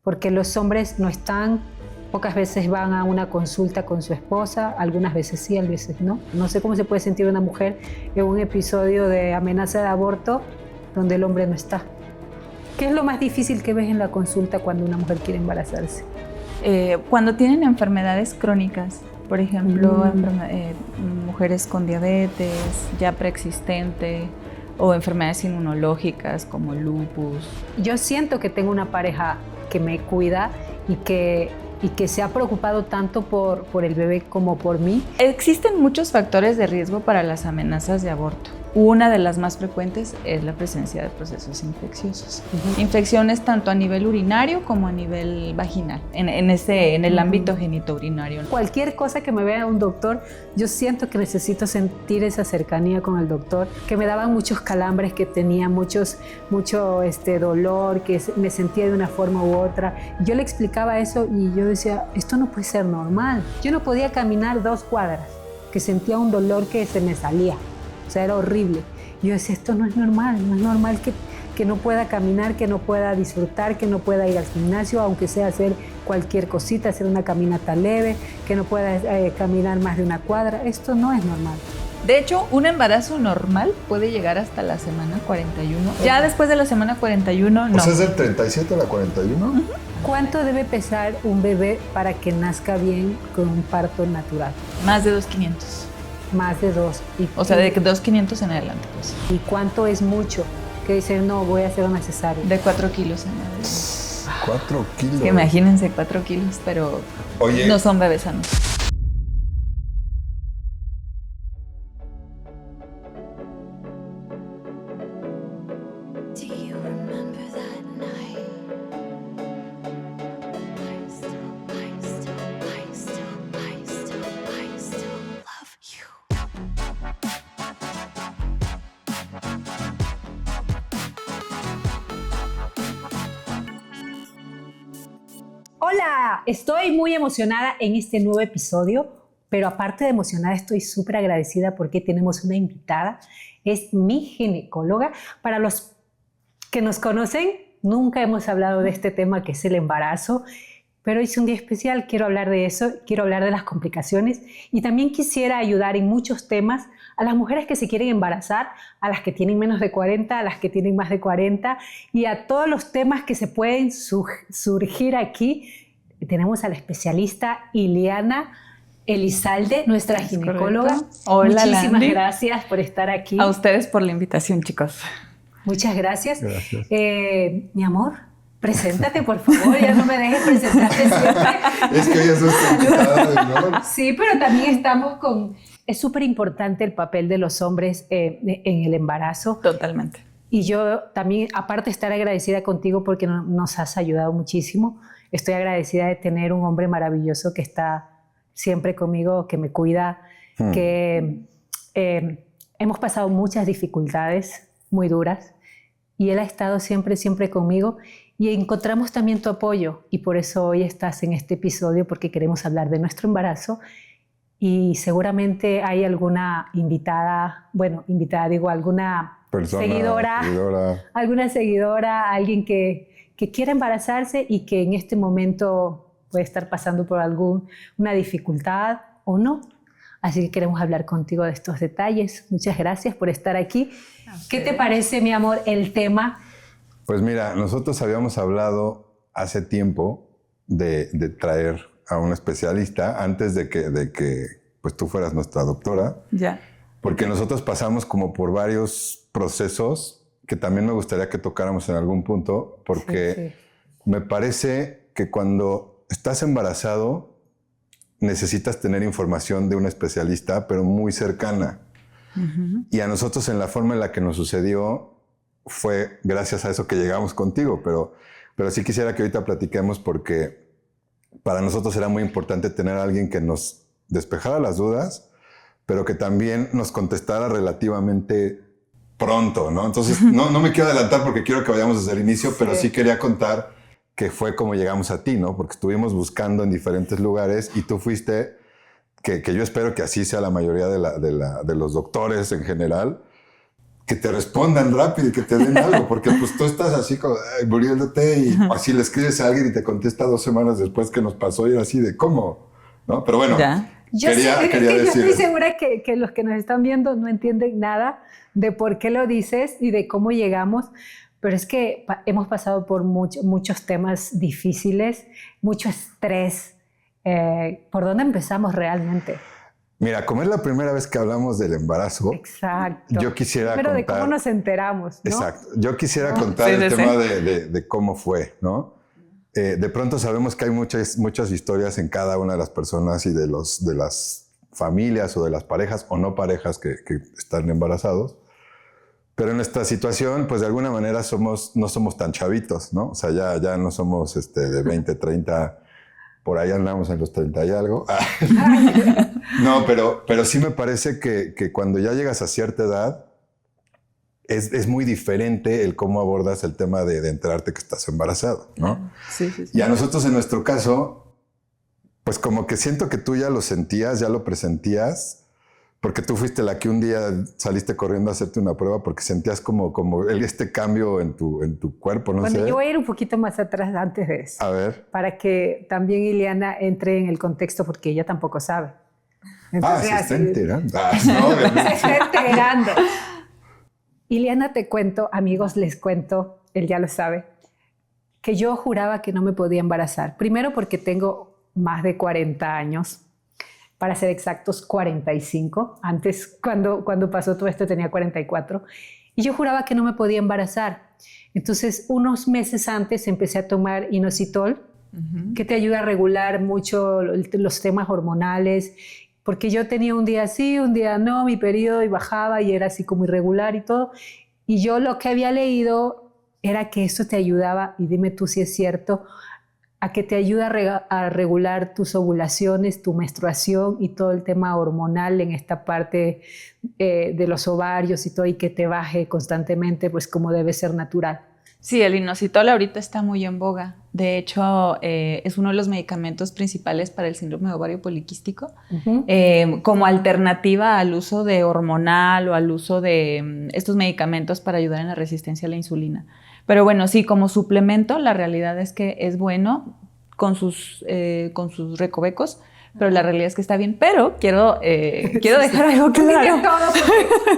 porque los hombres no están, pocas veces van a una consulta con su esposa, algunas veces sí, a veces no. No sé cómo se puede sentir una mujer en un episodio de amenaza de aborto donde el hombre no está. ¿Qué es lo más difícil que ves en la consulta cuando una mujer quiere embarazarse? Cuando tienen enfermedades crónicas, por ejemplo, mujeres con diabetes ya preexistente o enfermedades inmunológicas como lupus. Yo siento que tengo una pareja que me cuida y que se ha preocupado tanto por el bebé como por mí. Existen muchos factores de riesgo para las amenazas de aborto. Una de las más frecuentes es la presencia de procesos infecciosos. Infecciones tanto a nivel urinario como a nivel vaginal, en el ámbito genitourinario. Cualquier cosa que me vea un doctor, yo siento que necesito sentir esa cercanía con el doctor, que me daban muchos calambres, que tenía mucho dolor, que me sentía de una forma u otra. Yo le explicaba eso y yo decía, esto no puede ser normal. Yo no podía caminar 2 cuadras, que sentía un dolor que se me salía. O sea, era horrible. Yo decía, esto no es normal que no pueda caminar, que no pueda disfrutar, que no pueda ir al gimnasio, aunque sea hacer cualquier cosita, hacer una caminata leve, que no pueda caminar más de 1 cuadra. Esto no es normal. De hecho, un embarazo normal puede llegar hasta la semana 41. Ya después de la semana 41, no. O sea, ¿es del 37 a la 41? ¿Cuánto debe pesar un bebé para que nazca bien con un parto natural? Más de 2,500. Más de 2. O sea, de 2,500 en adelante, pues. ¿Y cuánto es mucho? Que dicen, no, voy a hacer una cesárea. De 4 kilos en adelante. 4 kilos. Que imagínense 4 kilos, pero no son bebés sanos. Hola, estoy muy emocionada en este nuevo episodio, pero aparte de emocionada estoy súper agradecida porque tenemos una invitada, es mi ginecóloga. Para los que nos conocen, nunca hemos hablado de este tema que es el embarazo, pero hoy es un día especial, quiero hablar de eso, quiero hablar de las complicaciones y también quisiera ayudar en muchos temas a las mujeres que se quieren embarazar, a las que tienen menos de 40, a las que tienen más de 40 y a todos los temas que se pueden surgir aquí. Tenemos a la especialista Ileana Elizalde, nuestra ginecóloga. Hola, muchísimas Landy. Gracias por estar aquí. A ustedes por la invitación, chicos. Muchas gracias. Gracias. Mi amor, preséntate, por favor. Ya no me dejes presentarte siempre. Es que ella es invitada de honor. Sí, pero también estamos con... Es súper importante el papel de los hombres en el embarazo. Totalmente. Y yo también, aparte de estar agradecida contigo porque nos has ayudado muchísimo, estoy agradecida de tener un hombre maravilloso que está siempre conmigo, que me cuida, que hemos pasado muchas dificultades muy duras y él ha estado siempre, siempre conmigo y encontramos también tu apoyo y por eso hoy estás en este episodio porque queremos hablar de nuestro embarazo y seguramente hay alguna alguna seguidora, alguien que quiera embarazarse y que en este momento puede estar pasando por una dificultad o no. Así que queremos hablar contigo de estos detalles. Muchas gracias por estar aquí. ¿Qué te parece, mi amor, el tema? Pues mira, nosotros habíamos hablado hace tiempo de traer a un especialista antes de que pues tú fueras nuestra doctora. Ya. Porque nosotros pasamos como por varios procesos que también me gustaría que tocáramos en algún punto, porque me parece que cuando estás embarazado necesitas tener información de un especialista, pero muy cercana. Y a nosotros en la forma en la que nos sucedió fue gracias a eso que llegamos contigo, pero sí quisiera que ahorita platiquemos porque para nosotros era muy importante tener a alguien que nos despejara las dudas, pero que también nos contestara relativamente pronto, ¿no? Entonces, no me quiero adelantar porque quiero que vayamos desde el inicio, pero sí quería contar que fue como llegamos a ti, ¿no? Porque estuvimos buscando en diferentes lugares y tú fuiste, que yo espero que así sea la mayoría de los doctores en general, que te respondan rápido y que te den algo, porque pues tú estás así como muriéndote y así le escribes a alguien y te contesta 2 semanas después que nos pasó y era así de ¿cómo? ¿No? Pero bueno, yo estoy segura que los que nos están viendo no entienden nada de por qué lo dices y de cómo llegamos, pero es que hemos pasado por muchos temas difíciles, mucho estrés. ¿Por dónde empezamos realmente? Mira, como es la primera vez que hablamos del embarazo, exacto. Yo quisiera pero contar... de cómo nos enteramos, ¿no? Exacto. Yo quisiera contar el tema de cómo fue, ¿no? De pronto sabemos que hay muchas historias en cada una de las personas y de las familias o de las parejas o no parejas que están embarazados. Pero en esta situación, pues de alguna manera no somos tan chavitos, ¿no? O sea, ya no somos de 20, 30... Por ahí andamos en los 30 y algo. No, pero sí me parece que cuando ya llegas a cierta edad, es muy diferente el cómo abordas el tema de enterarte que estás embarazado, ¿no? Sí. Y a nosotros, en nuestro caso, pues como que siento que tú ya lo sentías, ya lo presentías, porque tú fuiste la que un día saliste corriendo a hacerte una prueba porque sentías como este cambio en tu cuerpo, no sé. Bueno, yo voy a ir un poquito más atrás antes de eso. A ver. Para que también Ileana entre en el contexto porque ella tampoco sabe. Entonces, se está enterando. Se está enterando. Ileana, te cuento, amigos, les cuento, él ya lo sabe, que yo juraba que no me podía embarazar. Primero porque tengo más de 40 años. Para ser exactos, 45. Antes, cuando pasó todo esto, tenía 44. Y yo juraba que no me podía embarazar. Entonces, unos meses antes empecé a tomar inositol, que te ayuda a regular mucho los temas hormonales, porque yo tenía un día sí, un día no, mi periodo y bajaba y era así como irregular y todo. Y yo lo que había leído era que esto te ayudaba, y dime tú si es cierto, a que te ayuda a regular tus ovulaciones, tu menstruación y todo el tema hormonal en esta parte de los ovarios y todo, y que te baje constantemente, pues como debe ser natural. Sí, el inositol ahorita está muy en boga. De hecho, es uno de los medicamentos principales para el síndrome de ovario poliquístico, como alternativa al uso de hormonal o al uso de estos medicamentos para ayudar en la resistencia a la insulina. Pero bueno, sí, como suplemento, la realidad es que es bueno con sus recovecos, pero la realidad es que está bien. Pero quiero dejar algo claro.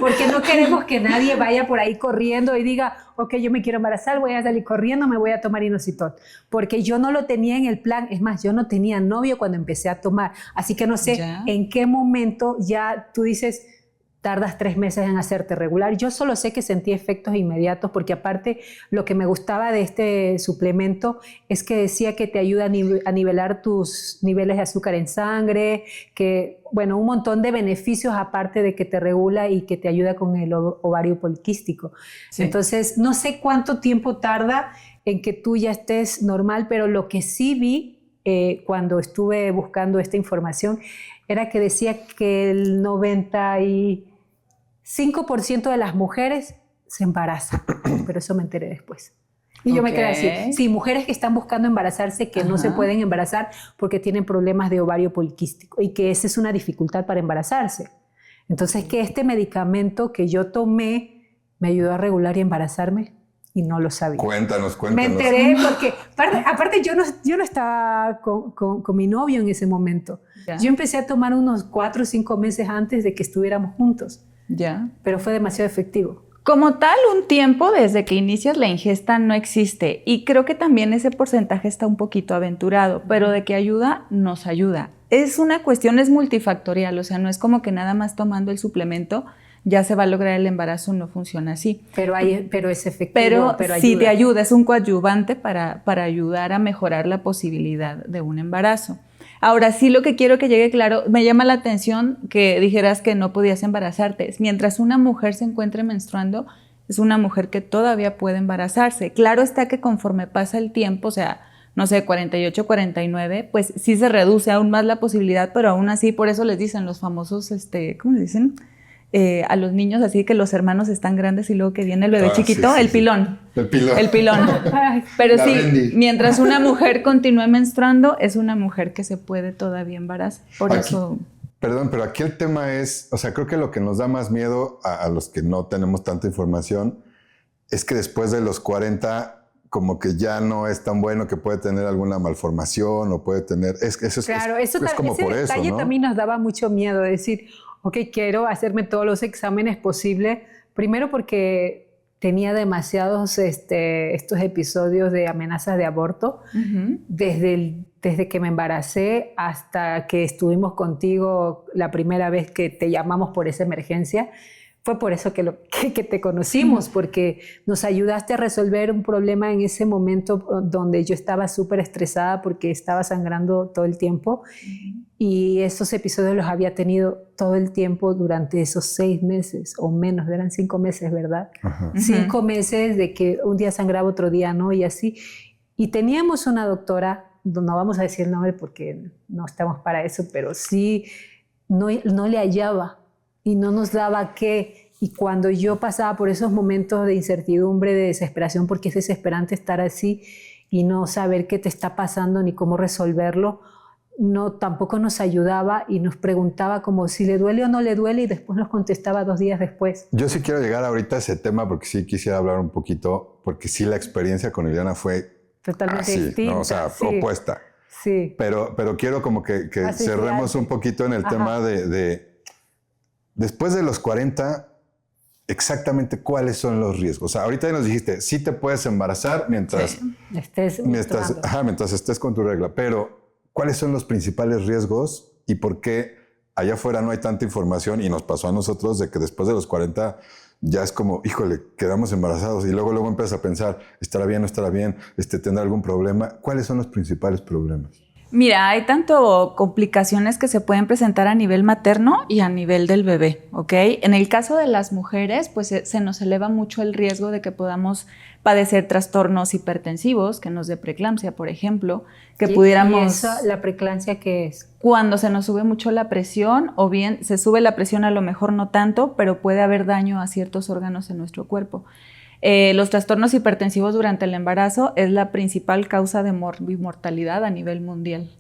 Porque no queremos que nadie vaya por ahí corriendo y diga, ok, yo me quiero embarazar, voy a salir corriendo, me voy a tomar inositol. Porque yo no lo tenía en el plan. Es más, yo no tenía novio cuando empecé a tomar. Así que no sé en qué momento ya tú dices, tardas 3 meses en hacerte regular. Yo solo sé que sentí efectos inmediatos porque aparte lo que me gustaba de este suplemento es que decía que te ayuda a nivelar tus niveles de azúcar en sangre, que, bueno, un montón de beneficios aparte de que te regula y que te ayuda con el ovario poliquístico. Sí. Entonces, no sé cuánto tiempo tarda en que tú ya estés normal, pero lo que sí vi cuando estuve buscando esta información era que decía que el 95% de las mujeres se embarazan, pero eso me enteré después. Y yo me quedé así, sí, mujeres que están buscando embarazarse, que no se pueden embarazar porque tienen problemas de ovario poliquístico y que esa es una dificultad para embarazarse. Entonces, que este medicamento que yo tomé me ayudó a regular y embarazarme y no lo sabía. Cuéntanos. Me enteré porque, aparte yo no estaba con mi novio en ese momento. Ya. Yo empecé a tomar unos 4 o 5 meses antes de que estuviéramos juntos. Ya. Pero fue demasiado efectivo. Como tal, un tiempo desde que inicias la ingesta no existe y creo que también ese porcentaje está un poquito aventurado, pero de que ayuda, nos ayuda. Es una cuestión, es multifactorial, o sea, no es como que nada más tomando el suplemento ya se va a lograr el embarazo, no funciona así. Pero es efectivo. Pero sí te ayuda, es un coadyuvante para ayudar a mejorar la posibilidad de un embarazo. Ahora sí, lo que quiero que llegue claro, me llama la atención que dijeras que no podías embarazarte. Mientras una mujer se encuentre menstruando, es una mujer que todavía puede embarazarse. Claro está que conforme pasa el tiempo, o sea, no sé, 48, 49, pues sí se reduce aún más la posibilidad, pero aún así, por eso les dicen los famosos, ¿cómo les dicen? A los niños, así que los hermanos están grandes y luego que viene el bebé chiquito, sí, el pilón. El pilón. El pilón. Pero sí, mientras una mujer continúe menstruando, es una mujer que se puede todavía embarazar. Por eso... Perdón, pero aquí el tema es, o sea, creo que lo que nos da más miedo a los que no tenemos tanta información es que después de los 40 como que ya no es tan bueno, que puede tener alguna malformación o puede tener... Claro, es como ese por eso, detalle ¿no? también nos daba mucho miedo, decir, ok, quiero hacerme todos los exámenes posibles, primero porque tenía demasiados estos episodios de amenazas de aborto, desde que me embaracé hasta que estuvimos contigo la primera vez que te llamamos por esa emergencia. Fue por eso que te conocimos, porque nos ayudaste a resolver un problema en ese momento donde yo estaba súper estresada porque estaba sangrando todo el tiempo. Y esos episodios los había tenido todo el tiempo durante esos 6 meses o menos, eran 5 meses, ¿verdad? Ajá. 5 meses de que un día sangraba, otro día no, y así. Y teníamos una doctora, no vamos a decir el nombre porque no estamos para eso, pero sí, no le hallaba y no nos daba qué. Y cuando yo pasaba por esos momentos de incertidumbre, de desesperación, porque es desesperante estar así y no saber qué te está pasando ni cómo resolverlo, tampoco nos ayudaba y nos preguntaba como si le duele o no le duele y después nos contestaba 2 días después. Yo sí quiero llegar ahorita a ese tema porque sí quisiera hablar un poquito, porque sí la experiencia con Liliana fue totalmente así, distinta, ¿no? O sea, sí. opuesta. Sí. Pero quiero como que Así cerremos que, un poquito en el ajá. tema de después de los 40, exactamente cuáles son los riesgos. O sea, ahorita nos dijiste, sí te puedes embarazar mientras estés con tu regla, pero ¿cuáles son los principales riesgos y por qué allá afuera no hay tanta información? Y nos pasó a nosotros de que después de los 40 ya es como, híjole, quedamos embarazados y luego empiezas a pensar, ¿estará bien, no estará bien? ¿Tendrá algún problema? ¿Cuáles son los principales problemas? Mira, hay tanto complicaciones que se pueden presentar a nivel materno y a nivel del bebé, ¿ok? En el caso de las mujeres, pues se nos eleva mucho el riesgo de que podamos padecer trastornos hipertensivos, que nos dé preeclampsia, por ejemplo, que pudiéramos... ¿Y eso, la preeclampsia qué es? Cuando se nos sube mucho la presión, o bien se sube la presión, a lo mejor no tanto, pero puede haber daño a ciertos órganos en nuestro cuerpo. Los trastornos hipertensivos durante el embarazo es la principal causa de mortalidad a nivel mundial.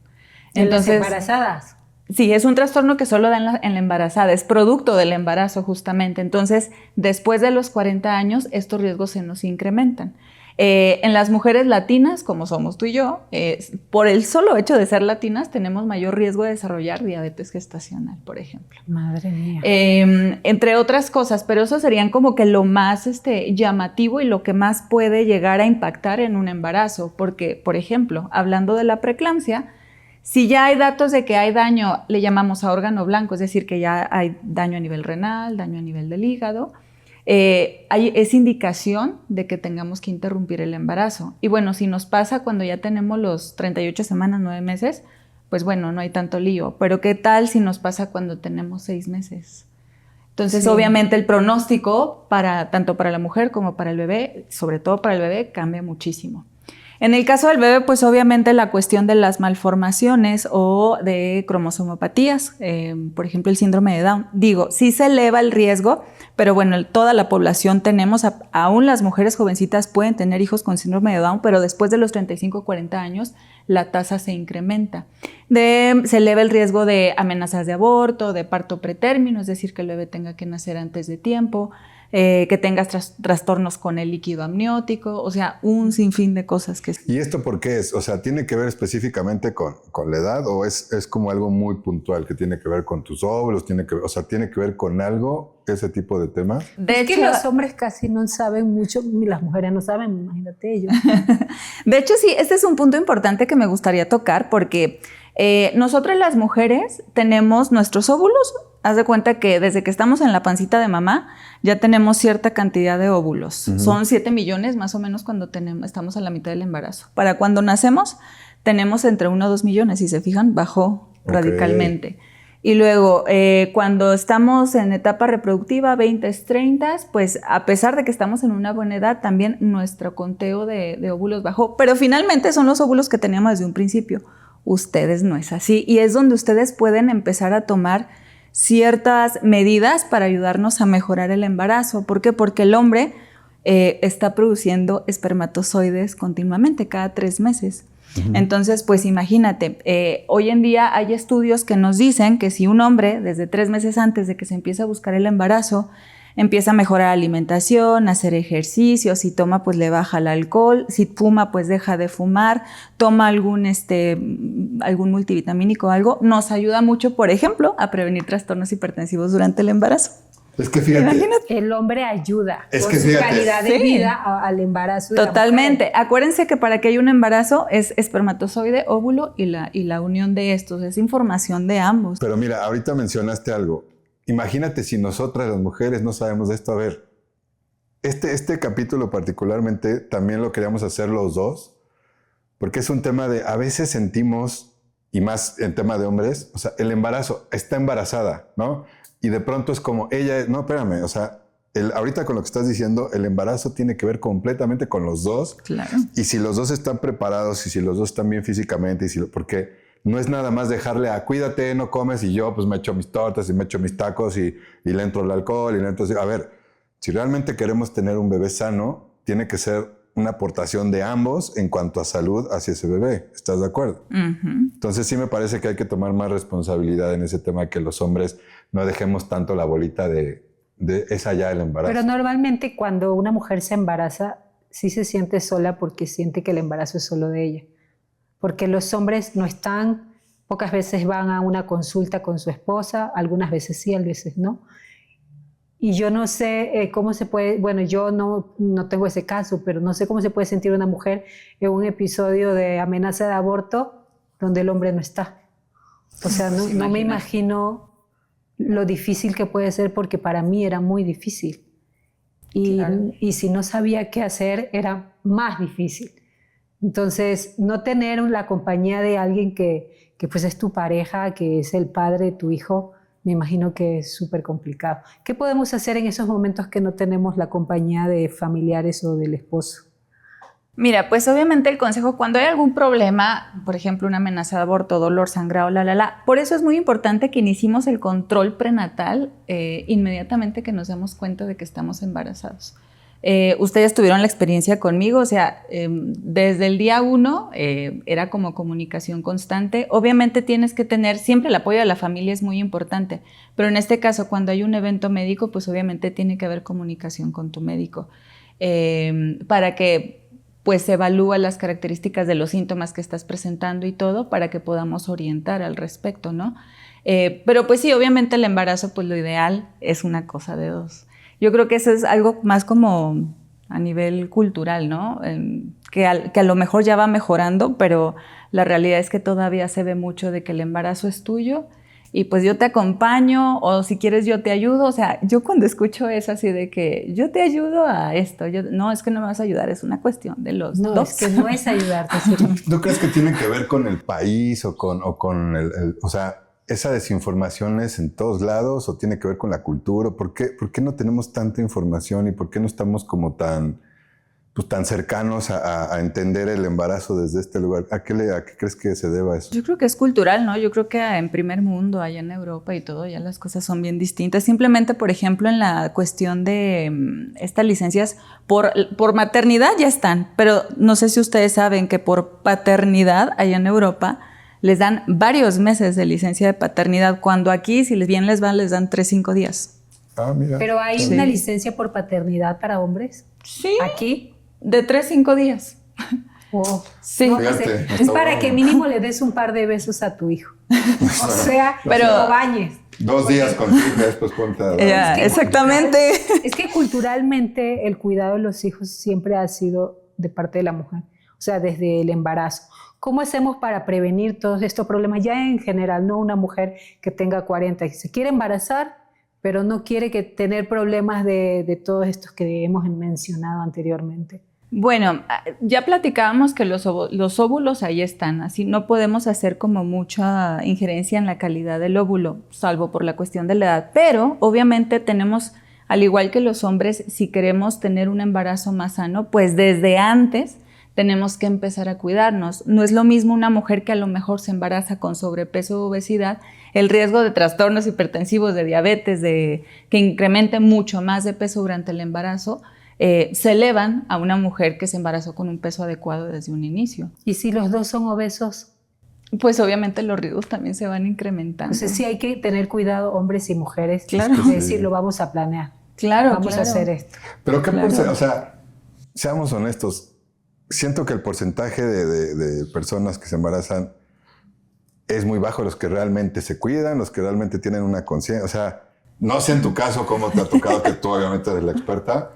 Entonces, ¿en las embarazadas? Sí, es un trastorno que solo da en la embarazada, es producto del embarazo justamente. Entonces, después de los 40 años, estos riesgos se nos incrementan. En las mujeres latinas, como somos tú y yo, por el solo hecho de ser latinas, tenemos mayor riesgo de desarrollar diabetes gestacional, por ejemplo. Madre mía. Entre otras cosas, pero eso serían como que lo más llamativo y lo que más puede llegar a impactar en un embarazo. Porque, por ejemplo, hablando de la preeclampsia, si ya hay datos de que hay daño, le llamamos a órgano blanco, es decir, que ya hay daño a nivel renal, daño a nivel del hígado, es indicación de que tengamos que interrumpir el embarazo. Y bueno, si nos pasa cuando ya tenemos los 38 semanas, 9 meses, pues bueno, no hay tanto lío. Pero ¿qué tal si nos pasa cuando tenemos 6 meses? Entonces, sí, obviamente el pronóstico tanto para la mujer como para el bebé, sobre todo para el bebé, cambia muchísimo. En el caso del bebé, pues obviamente la cuestión de las malformaciones o de cromosomopatías, por ejemplo el síndrome de Down, sí se eleva el riesgo, pero bueno, toda la población tenemos, aún las mujeres jovencitas pueden tener hijos con síndrome de Down, pero después de los 35-40 años la tasa se incrementa. Se eleva el riesgo de amenazas de aborto, de parto pretérmino, es decir, que el bebé tenga que nacer antes de tiempo, que tengas trastornos con el líquido amniótico, o sea, un sinfín de cosas que... ¿Y esto por qué es? O sea, ¿tiene que ver específicamente con la edad o es como algo muy puntual que tiene que ver con tus óvulos? ¿Tiene que ver con algo, ese tipo de temas? De hecho, los hombres casi no saben mucho, ni las mujeres no saben, imagínate ellos. De hecho, sí, este es un punto importante que me gustaría tocar porque nosotras las mujeres tenemos nuestros óvulos. Haz de cuenta que desde que estamos en la pancita de mamá ya tenemos cierta cantidad de óvulos. Uh-huh. Son 7 millones más o menos cuando estamos a la mitad del embarazo. Para cuando nacemos tenemos entre 1 o 2 millones. Si se fijan, bajó radicalmente. Y luego cuando estamos en etapa reproductiva, 20, 30, pues a pesar de que estamos en una buena edad, también nuestro conteo de óvulos bajó. Pero finalmente son los óvulos que teníamos desde un principio. Ustedes no es así. Y es donde ustedes pueden empezar a tomar ciertas medidas para ayudarnos a mejorar el embarazo. ¿Por qué? Porque el hombre está produciendo espermatozoides continuamente, cada 3 meses. Entonces, pues imagínate, hoy en día hay estudios que nos dicen que si un hombre, desde 3 meses antes de que se empiece a buscar el embarazo, empieza a mejorar la alimentación, a hacer ejercicio, si toma, pues le baja el alcohol, si fuma, pues deja de fumar, toma algún multivitamínico o algo, nos ayuda mucho, por ejemplo, a prevenir trastornos hipertensivos durante el embarazo. Es que fíjate. Imagínate. El hombre ayuda Es con que su fíjate. calidad de Sí. vida al embarazo de la Totalmente. mujer. Acuérdense que para que haya un embarazo es espermatozoide, óvulo y la unión de estos. Es información de ambos. Pero mira, ahorita mencionaste algo. Imagínate si nosotras las mujeres no sabemos de esto. A ver, este capítulo particularmente también lo queríamos hacer los dos, porque es un tema de, a veces sentimos, y más en tema de hombres, o sea, el embarazo, está embarazada, ¿no? Y de pronto es como, no, espérame, o sea, ahorita con lo que estás diciendo, el embarazo tiene que ver completamente con los dos. Claro. Y si los dos están preparados y si los dos están bien físicamente, porque no es nada más dejarle a cuídate, no comes y yo pues me echo mis tortas y me echo mis tacos y le entro el alcohol y le entro... A ver, si realmente queremos tener un bebé sano, tiene que ser una aportación de ambos en cuanto a salud hacia ese bebé. ¿Estás de acuerdo? Entonces sí me parece que hay que tomar más responsabilidad en ese tema, que los hombres no dejemos tanto la bolita de esa ya el embarazo. Pero normalmente cuando una mujer se embaraza, sí se siente sola porque siente que el embarazo es solo de ella. Porque los hombres no están, pocas veces van a una consulta con su esposa, algunas veces sí, a veces no. Y yo no sé cómo se puede, bueno, yo no tengo ese caso, pero no sé cómo se puede sentir una mujer en un episodio de amenaza de aborto donde el hombre no está. O sea, no me imagino lo difícil que puede ser, porque para mí era muy difícil. Y si no sabía qué hacer, era más difícil. Entonces, no tener la compañía de alguien que pues es tu pareja, que es el padre de tu hijo, me imagino que es súper complicado. ¿Qué podemos hacer en esos momentos que no tenemos la compañía de familiares o del esposo? Mira, pues obviamente el consejo, cuando hay algún problema, por ejemplo, una amenaza de aborto, dolor, sangrado, por eso es muy importante que iniciemos el control prenatal inmediatamente que nos damos cuenta de que estamos embarazados. Ustedes tuvieron la experiencia conmigo, o sea, desde el día 1 era como comunicación constante. Obviamente tienes que tener, siempre el apoyo de la familia es muy importante, pero en este caso cuando hay un evento médico, pues obviamente tiene que haber comunicación con tu médico para que pues se evalúa las características de los síntomas que estás presentando y todo para que podamos orientar al respecto, ¿no? Pero pues sí, obviamente el embarazo, pues lo ideal es una cosa de dos. Yo creo que eso es algo más como a nivel cultural, ¿no? Que a lo mejor ya va mejorando, pero la realidad es que todavía se ve mucho de que el embarazo es tuyo y pues yo te acompaño, o si quieres yo te ayudo. O sea, yo cuando escucho eso así de que yo te ayudo a esto, no, es que no me vas a ayudar, es una cuestión de los dos. No, es que no es ayudarte. ¿Tú crees que tiene que ver con el país o con o sea, esa desinformación es en todos lados o tiene que ver con la cultura? ¿Por qué no tenemos tanta información y por qué no estamos como tan cercanos a entender el embarazo desde este lugar? ¿A qué crees que se deba eso? Yo creo que es cultural, ¿no? Yo creo que en primer mundo, allá en Europa y todo, ya las cosas son bien distintas. Simplemente, por ejemplo, en la cuestión de estas licencias por maternidad ya están, pero no sé si ustedes saben que por paternidad allá en Europa les dan varios meses de licencia de paternidad, cuando aquí, si bien les van, les dan 3-5 días. Ah, mira. ¿Pero hay una licencia por paternidad para hombres? Sí. ¿Aquí? De 3-5 días. Oh. Sí. No, Fíjate, es para que mínimo le des un par de besos a tu hijo. O sea, pero no bañes. 2 días con tu hija, después ponte a... Exactamente. Es que culturalmente el cuidado de los hijos siempre ha sido de parte de la mujer. O sea, desde el embarazo. ¿Cómo hacemos para prevenir todos estos problemas? Ya en general, no una mujer que tenga 40 y se quiere embarazar, pero no quiere tener problemas de todos estos que hemos mencionado anteriormente. Bueno, ya platicábamos que los óvulos ahí están, así no podemos hacer como mucha injerencia en la calidad del óvulo, salvo por la cuestión de la edad, pero obviamente tenemos, al igual que los hombres, si queremos tener un embarazo más sano, pues desde antes tenemos que empezar a cuidarnos. No es lo mismo una mujer que a lo mejor se embaraza con sobrepeso o obesidad, el riesgo de trastornos hipertensivos, de diabetes, que incremente mucho más de peso durante el embarazo, se elevan a una mujer que se embarazó con un peso adecuado desde un inicio. ¿Y si los dos son obesos? Pues obviamente los riesgos también se van incrementando. Entonces sí hay que tener cuidado, hombres y mujeres, Claro. de decir, lo vamos a planear. Claro, Vamos a hacer esto. Pero ¿qué Claro. porcentaje? O sea, seamos honestos. Siento que el porcentaje de personas que se embarazan es muy bajo, los que realmente se cuidan, los que realmente tienen una conciencia. O sea, no sé en tu caso cómo te ha tocado, que tú obviamente eres la experta,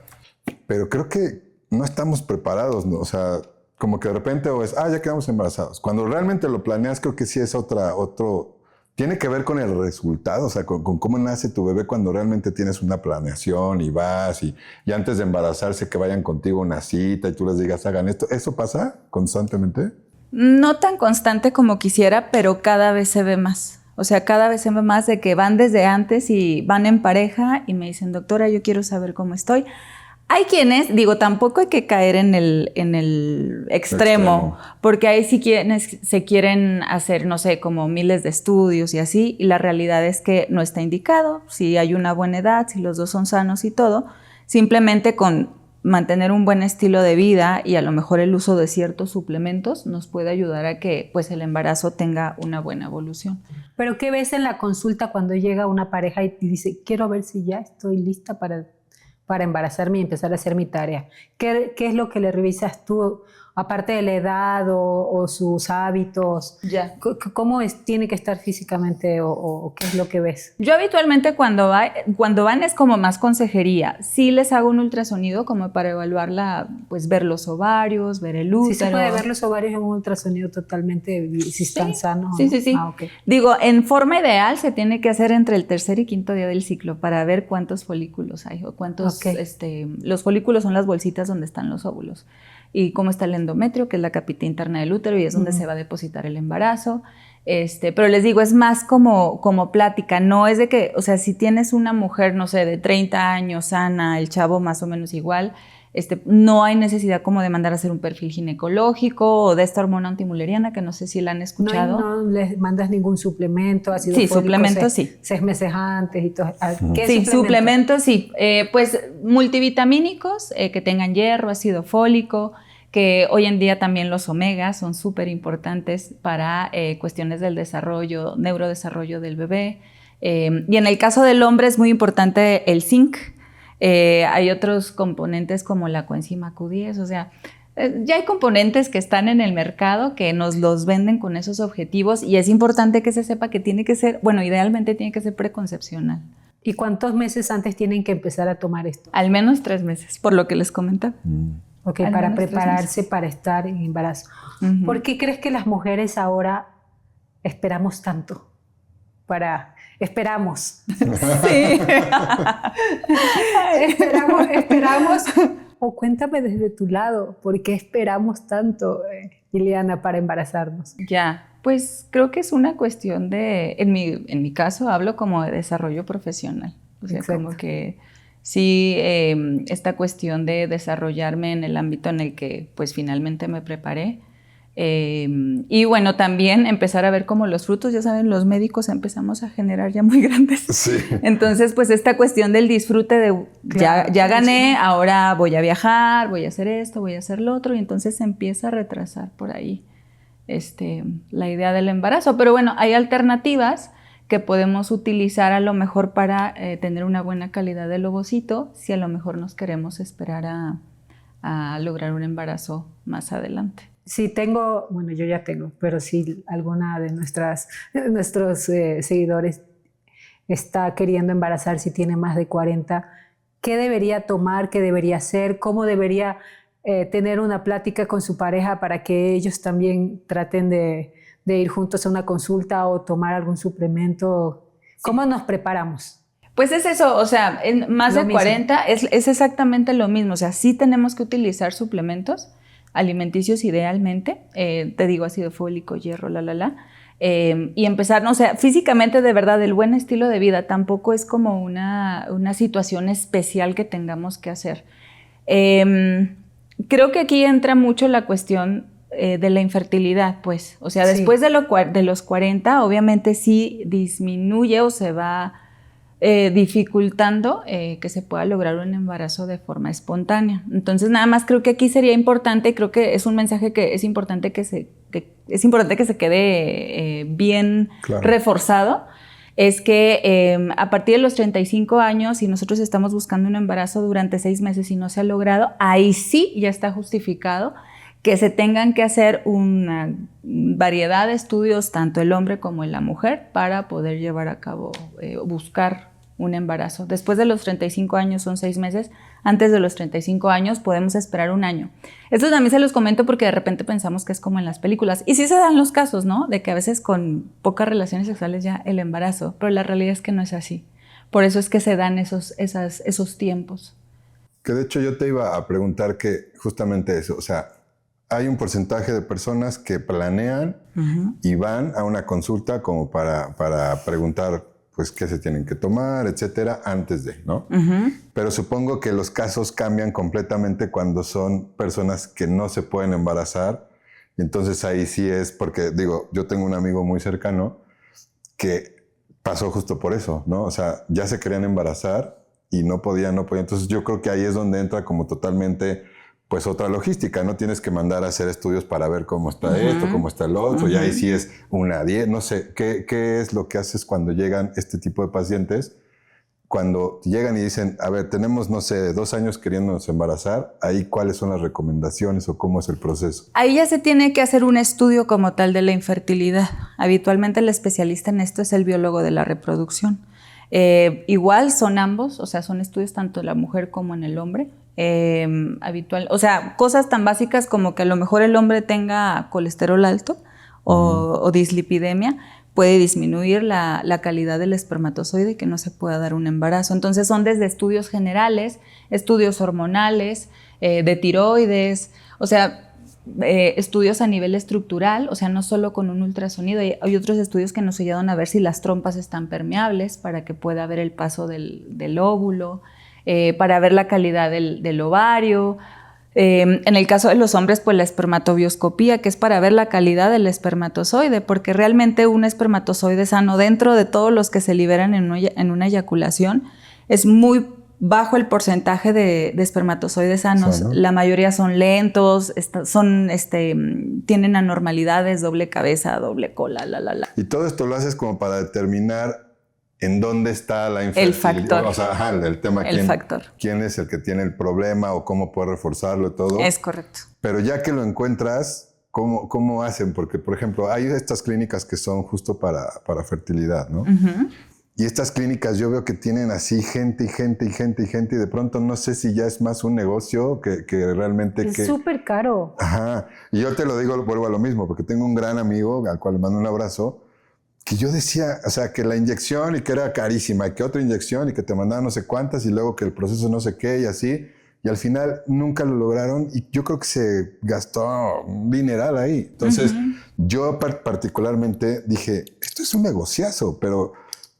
pero creo que no estamos preparados, ¿no? O sea, como que de repente o es, ya quedamos embarazados. Cuando realmente lo planeas, creo que sí es otro... Tiene que ver con el resultado, o sea, con cómo nace tu bebé cuando realmente tienes una planeación y vas y antes de embarazarse que vayan contigo a una cita y tú les digas, hagan esto. ¿Eso pasa constantemente? No tan constante como quisiera, pero cada vez se ve más. O sea, cada vez se ve más de que van desde antes y van en pareja y me dicen, doctora, yo quiero saber cómo estoy. Hay quienes, digo, tampoco hay que caer en el extremo, porque hay sí quienes se quieren hacer, no sé, como miles de estudios y así, y la realidad es que no está indicado, si hay una buena edad, si los dos son sanos y todo, simplemente con mantener un buen estilo de vida y a lo mejor el uso de ciertos suplementos nos puede ayudar a que pues, el embarazo tenga una buena evolución. ¿Pero qué ves en la consulta cuando llega una pareja y dice, quiero ver si ya estoy lista para embarazarme y empezar a hacer mi tarea? ¿Qué es lo que le revisas tú, aparte de la edad o sus hábitos? Ya. ¿Cómo tiene que estar físicamente o qué es lo que ves? Yo habitualmente cuando van es como más consejería. Sí les hago un ultrasonido como para evaluarla, pues ver los ovarios, ver el útero. Sí se puede ver los ovarios en un ultrasonido totalmente, si están sanos. Sí, sí, sí. Okay. Digo, en forma ideal se tiene que hacer entre el tercer y quinto día del ciclo para ver cuántos folículos hay o cuántos, los folículos son las bolsitas donde están los óvulos. Y cómo está el endometrio, que es la capita interna del útero y es donde se va a depositar el embarazo. Pero les digo, es más como plática, no es de que, o sea, si tienes una mujer, no sé, de 30 años, sana, el chavo más o menos igual, no hay necesidad como de mandar a hacer un perfil ginecológico o de esta hormona antimuleriana, que no sé si la han escuchado. No les mandas ningún suplemento, ácido sí, fólico, suplementos sí. 6 meses antes y todo. ¿Qué sí, suplementos sí. Pues multivitamínicos que tengan hierro, ácido fólico, que hoy en día también los omegas son súper importantes para cuestiones del desarrollo, neurodesarrollo del bebé. Y en el caso del hombre es muy importante el zinc. Hay otros componentes como la coenzima Q10, o sea, ya hay componentes que están en el mercado que nos los venden con esos objetivos y es importante que se sepa que tiene que ser, bueno, idealmente tiene que ser preconcepcional. ¿Y cuántos meses antes tienen que empezar a tomar esto? Al menos 3 meses, por lo que les comentaba. Ok, para prepararse para estar en embarazo. ¿Por qué crees que las mujeres ahora esperamos tanto? Esperamos. Sí. esperamos. O cuéntame desde tu lado, ¿por qué esperamos tanto, Ileana, para embarazarnos? Ya, pues creo que es una cuestión de, en mi caso hablo como de desarrollo profesional. O sea, exacto. como que sí, esta cuestión de desarrollarme en el ámbito en el que pues finalmente me preparé. Y bueno, también empezar a ver como los frutos, ya saben, los médicos empezamos a generar ya muy grandes. Sí. Entonces, pues esta cuestión del disfrute de ya gané, ahora voy a viajar, voy a hacer esto, voy a hacer lo otro, y entonces se empieza a retrasar por ahí la idea del embarazo. Pero bueno, hay alternativas que podemos utilizar a lo mejor para tener una buena calidad del ovocito, si a lo mejor nos queremos esperar a lograr un embarazo más adelante. Sí, bueno, yo ya tengo, pero si alguna de nuestros seguidores está queriendo embarazar, si tiene más de 40, ¿qué debería tomar? ¿Qué debería hacer? ¿Cómo debería tener una plática con su pareja para que ellos también traten de ir juntos a una consulta o tomar algún suplemento? ¿Cómo nos preparamos? Pues es eso, o sea, en más de 40 es exactamente lo mismo, o sea, sí tenemos que utilizar suplementos alimenticios idealmente, te digo ácido fólico, hierro, y empezar, o sea, físicamente de verdad el buen estilo de vida tampoco es como una situación especial que tengamos que hacer. Creo que aquí entra mucho la cuestión de la infertilidad, pues, o sea, después de los 40 obviamente sí disminuye o se va dificultando que se pueda lograr un embarazo de forma espontánea. Entonces, nada más creo que aquí sería importante, creo que es un mensaje que es importante que se quede bien reforzado, es que a partir de los 35 años, si nosotros estamos buscando un embarazo durante 6 meses y no se ha logrado, ahí sí ya está justificado que se tengan que hacer una variedad de estudios, tanto el hombre como la mujer, para poder llevar a cabo, buscar un embarazo. Después de los 35 años son 6 meses, antes de los 35 años podemos esperar 1 año. Esto también se los comento porque de repente pensamos que es como en las películas. Y sí se dan los casos, ¿no? De que a veces con pocas relaciones sexuales ya el embarazo, pero la realidad es que no es así. Por eso es que se dan esos tiempos. Que de hecho yo te iba a preguntar que justamente eso, o sea, hay un porcentaje de personas que planean y van a una consulta como para preguntar pues qué se tienen que tomar, etcétera, antes de, ¿no? Pero supongo que los casos cambian completamente cuando son personas que no se pueden embarazar. Y entonces ahí sí es porque, digo, yo tengo un amigo muy cercano que pasó justo por eso, ¿no? O sea, ya se querían embarazar y no podían. Entonces yo creo que ahí es donde entra como totalmente pues otra logística, no tienes que mandar a hacer estudios para ver cómo está esto, cómo está el otro, y ahí sí es una dieta, no sé, ¿qué es lo que haces cuando llegan este tipo de pacientes? Cuando llegan y dicen, a ver, tenemos, no sé, 2 años queriéndonos embarazar, ahí ¿cuáles son las recomendaciones o cómo es el proceso? Ahí ya se tiene que hacer un estudio como tal de la infertilidad. Habitualmente el especialista en esto es el biólogo de la reproducción. Igual son ambos, o sea, son estudios tanto en la mujer como en el hombre. Habitual, o sea, cosas tan básicas como que a lo mejor el hombre tenga colesterol alto o dislipidemia puede disminuir la calidad del espermatozoide y que no se pueda dar un embarazo. Entonces son desde estudios generales, estudios hormonales, de tiroides, o sea, estudios a nivel estructural, o sea, no solo con un ultrasonido, hay otros estudios que nos ayudan a ver si las trompas están permeables para que pueda haber el paso del óvulo, para ver la calidad del ovario. En el caso de los hombres, pues la espermatobioscopía, que es para ver la calidad del espermatozoide, porque realmente un espermatozoide sano, dentro de todos los que se liberan en una eyaculación, es muy bajo el porcentaje de espermatozoides sanos. La mayoría son lentos, tienen anormalidades, doble cabeza, doble cola, Y todo esto lo haces como para determinar en dónde está la infertilidad. El factor. O sea, el tema. Factor. ¿Quién es el que tiene el problema o cómo puede reforzarlo y todo? Es correcto. Pero ya que lo encuentras, ¿cómo hacen? Porque, por ejemplo, hay estas clínicas que son justo para fertilidad, ¿no? Y estas clínicas yo veo que tienen así gente y de pronto no sé si ya es más un negocio que realmente... Es súper caro. Ajá. Y yo te lo digo, vuelvo a lo mismo, porque tengo un gran amigo al cual le mando un abrazo, que yo decía, o sea, que la inyección y que era carísima, y que otra inyección y que te mandaban no sé cuántas y luego que el proceso no sé qué y así, y al final nunca lo lograron y yo creo que se gastó un dineral ahí. Entonces, yo particularmente dije, esto es un negociazo, pero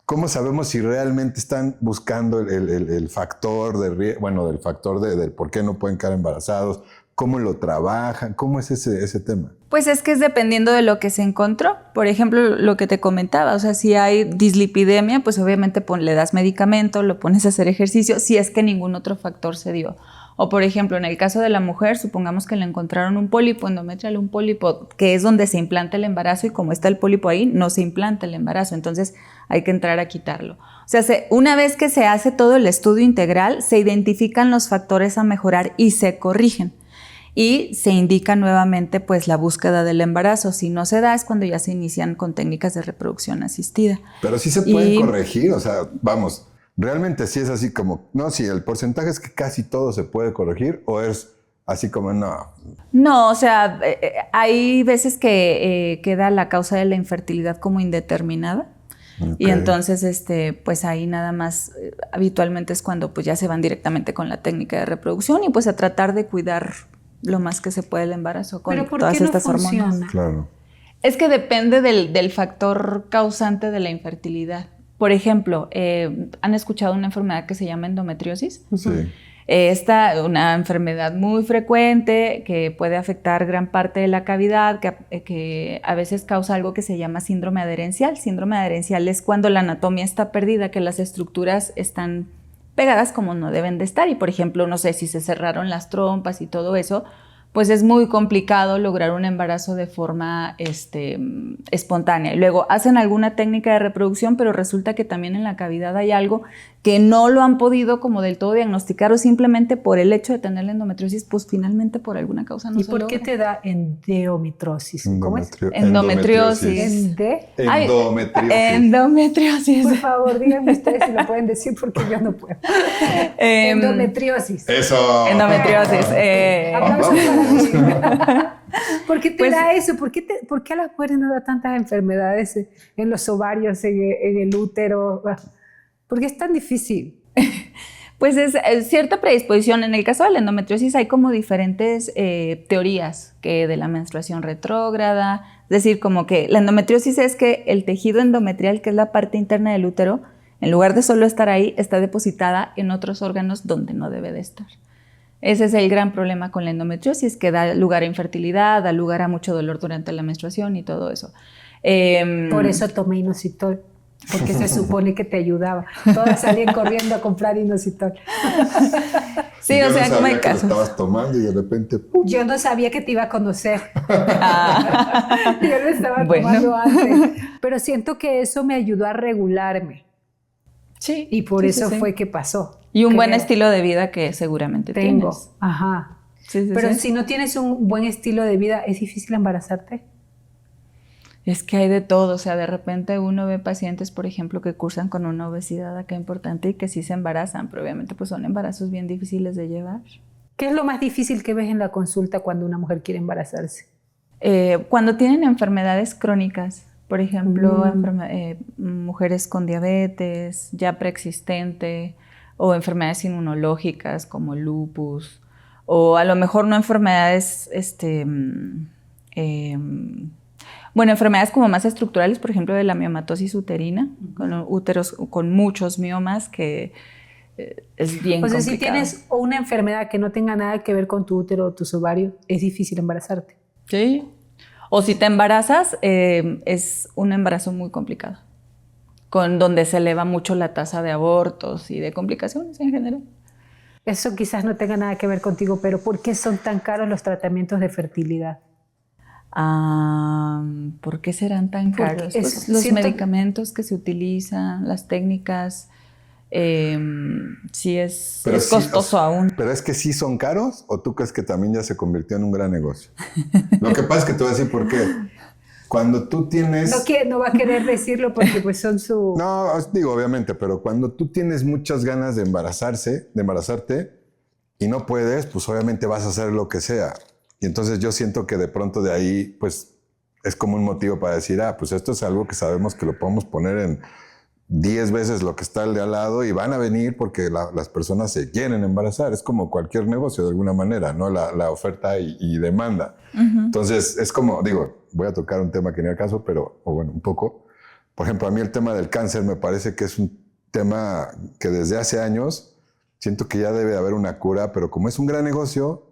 ¿cómo sabemos si realmente están buscando el factor del factor del por qué no pueden quedar embarazados? ¿Cómo lo trabajan? ¿Cómo es ese tema? Pues es que es dependiendo de lo que se encontró. Por ejemplo, lo que te comentaba, o sea, si hay dislipidemia, pues obviamente le das medicamento, lo pones a hacer ejercicio, si es que ningún otro factor se dio. O por ejemplo, en el caso de la mujer, supongamos que le encontraron un pólipo endometrial, un pólipo que es donde se implanta el embarazo y como está el pólipo ahí, no se implanta el embarazo, entonces hay que entrar a quitarlo. O sea, una vez que se hace todo el estudio integral, se identifican los factores a mejorar y se corrigen. Y se indica nuevamente pues la búsqueda del embarazo. Si no se da es cuando ya se inician con técnicas de reproducción asistida. Pero sí se pueden corregir, o sea, vamos, realmente sí es así como, no, sí, el porcentaje es que casi todo se puede corregir o es así como no. No, o sea, hay veces que queda la causa de la infertilidad como indeterminada. Okay. Y entonces, pues ahí nada más habitualmente es cuando pues ya se van directamente con la técnica de reproducción y pues a tratar de cuidar lo más que se puede el embarazo con todas estas hormonas. Claro. Es que depende del factor causante de la infertilidad. Por ejemplo, ¿han escuchado una enfermedad que se llama endometriosis? Sí. Una enfermedad muy frecuente que puede afectar gran parte de la cavidad, que a veces causa algo que se llama síndrome adherencial. Síndrome adherencial es cuando la anatomía está perdida, que las estructuras están pegadas como no deben de estar. Y, por ejemplo, no sé si se cerraron las trompas y todo eso, pues es muy complicado lograr un embarazo de forma espontánea. Y luego hacen alguna técnica de reproducción, pero resulta que también en la cavidad hay algo que no lo han podido como del todo diagnosticar, o simplemente por el hecho de tener la endometriosis, pues finalmente por alguna causa no se logra. ¿Y por qué te da endometriosis? ¿Cómo es? Endometriosis. Endometriosis. Endometriosis. Por favor, díganme ustedes si lo pueden decir porque yo no puedo. Endometriosis. Eso. Endometriosis. Aplausos para mí. ¿Por qué te da eso? ¿Por qué a las mujeres nos da tantas enfermedades en los ovarios, en el útero? ¿Por qué es tan difícil? Pues es cierta predisposición. En el caso de la endometriosis hay como diferentes teorías, que de la menstruación retrógrada, es decir, como que la endometriosis es que el tejido endometrial, que es la parte interna del útero, en lugar de solo estar ahí, está depositada en otros órganos donde no debe de estar. Ese es el gran problema con la endometriosis, que da lugar a infertilidad, da lugar a mucho dolor durante la menstruación y todo eso. Por eso tomé inositol, porque se supone que te ayudaba. Todas salían corriendo a comprar inositol. Sí, o sea, como hay casos. Estabas tomando y de repente ¡pum! Yo no sabía que te iba a conocer. Yo lo estaba tomando antes. Pero siento que eso me ayudó a regularme. Sí. Y por eso fue que pasó. Y un buen estilo de vida que seguramente tienes. Ajá. Pero si no tienes un buen estilo de vida, ¿es difícil embarazarte? Es que hay de todo. O sea, de repente uno ve pacientes, por ejemplo, que cursan con una obesidad acá importante y que sí se embarazan, pero obviamente pues son embarazos bien difíciles de llevar. ¿Qué es lo más difícil que ves en la consulta cuando una mujer quiere embarazarse? Cuando tienen enfermedades crónicas. Por ejemplo, mujeres con diabetes ya preexistente, o enfermedades inmunológicas como lupus, o a lo mejor no enfermedades, enfermedades como más estructurales, por ejemplo, de la miomatosis uterina, con úteros con muchos miomas, que es bien complicado. O sea, si tienes una enfermedad que no tenga nada que ver con tu útero o tus ovarios, es difícil embarazarte. Sí. O si te embarazas, es un embarazo muy complicado, donde se eleva mucho la tasa de abortos y de complicaciones en general. Eso quizás no tenga nada que ver contigo, pero ¿por qué son tan caros los tratamientos de fertilidad? ¿Por qué serán tan caros? Pues los medicamentos que se utilizan, las técnicas, sí es costoso aún. ¿Pero es que sí son caros o tú crees que también ya se convirtió en un gran negocio? Lo que pasa es que te voy a decir por qué. Cuando tú tienes... No va a querer decirlo porque pues son su... No, digo obviamente, pero cuando tú tienes muchas ganas de embarazarte y no puedes, pues obviamente vas a hacer lo que sea. Y entonces yo siento que de pronto de ahí, pues es como un motivo para decir, pues esto es algo que sabemos que lo podemos poner en 10 veces lo que está el de al lado y van a venir porque las personas se quieren embarazar. Es como cualquier negocio de alguna manera, ¿no? La oferta y demanda. Uh-huh. Entonces es como, digo, voy a tocar un tema que ni al caso, pero, o bueno, un poco. Por ejemplo, a mí el tema del cáncer me parece que es un tema que desde hace años siento que ya debe haber una cura, pero como es un gran negocio,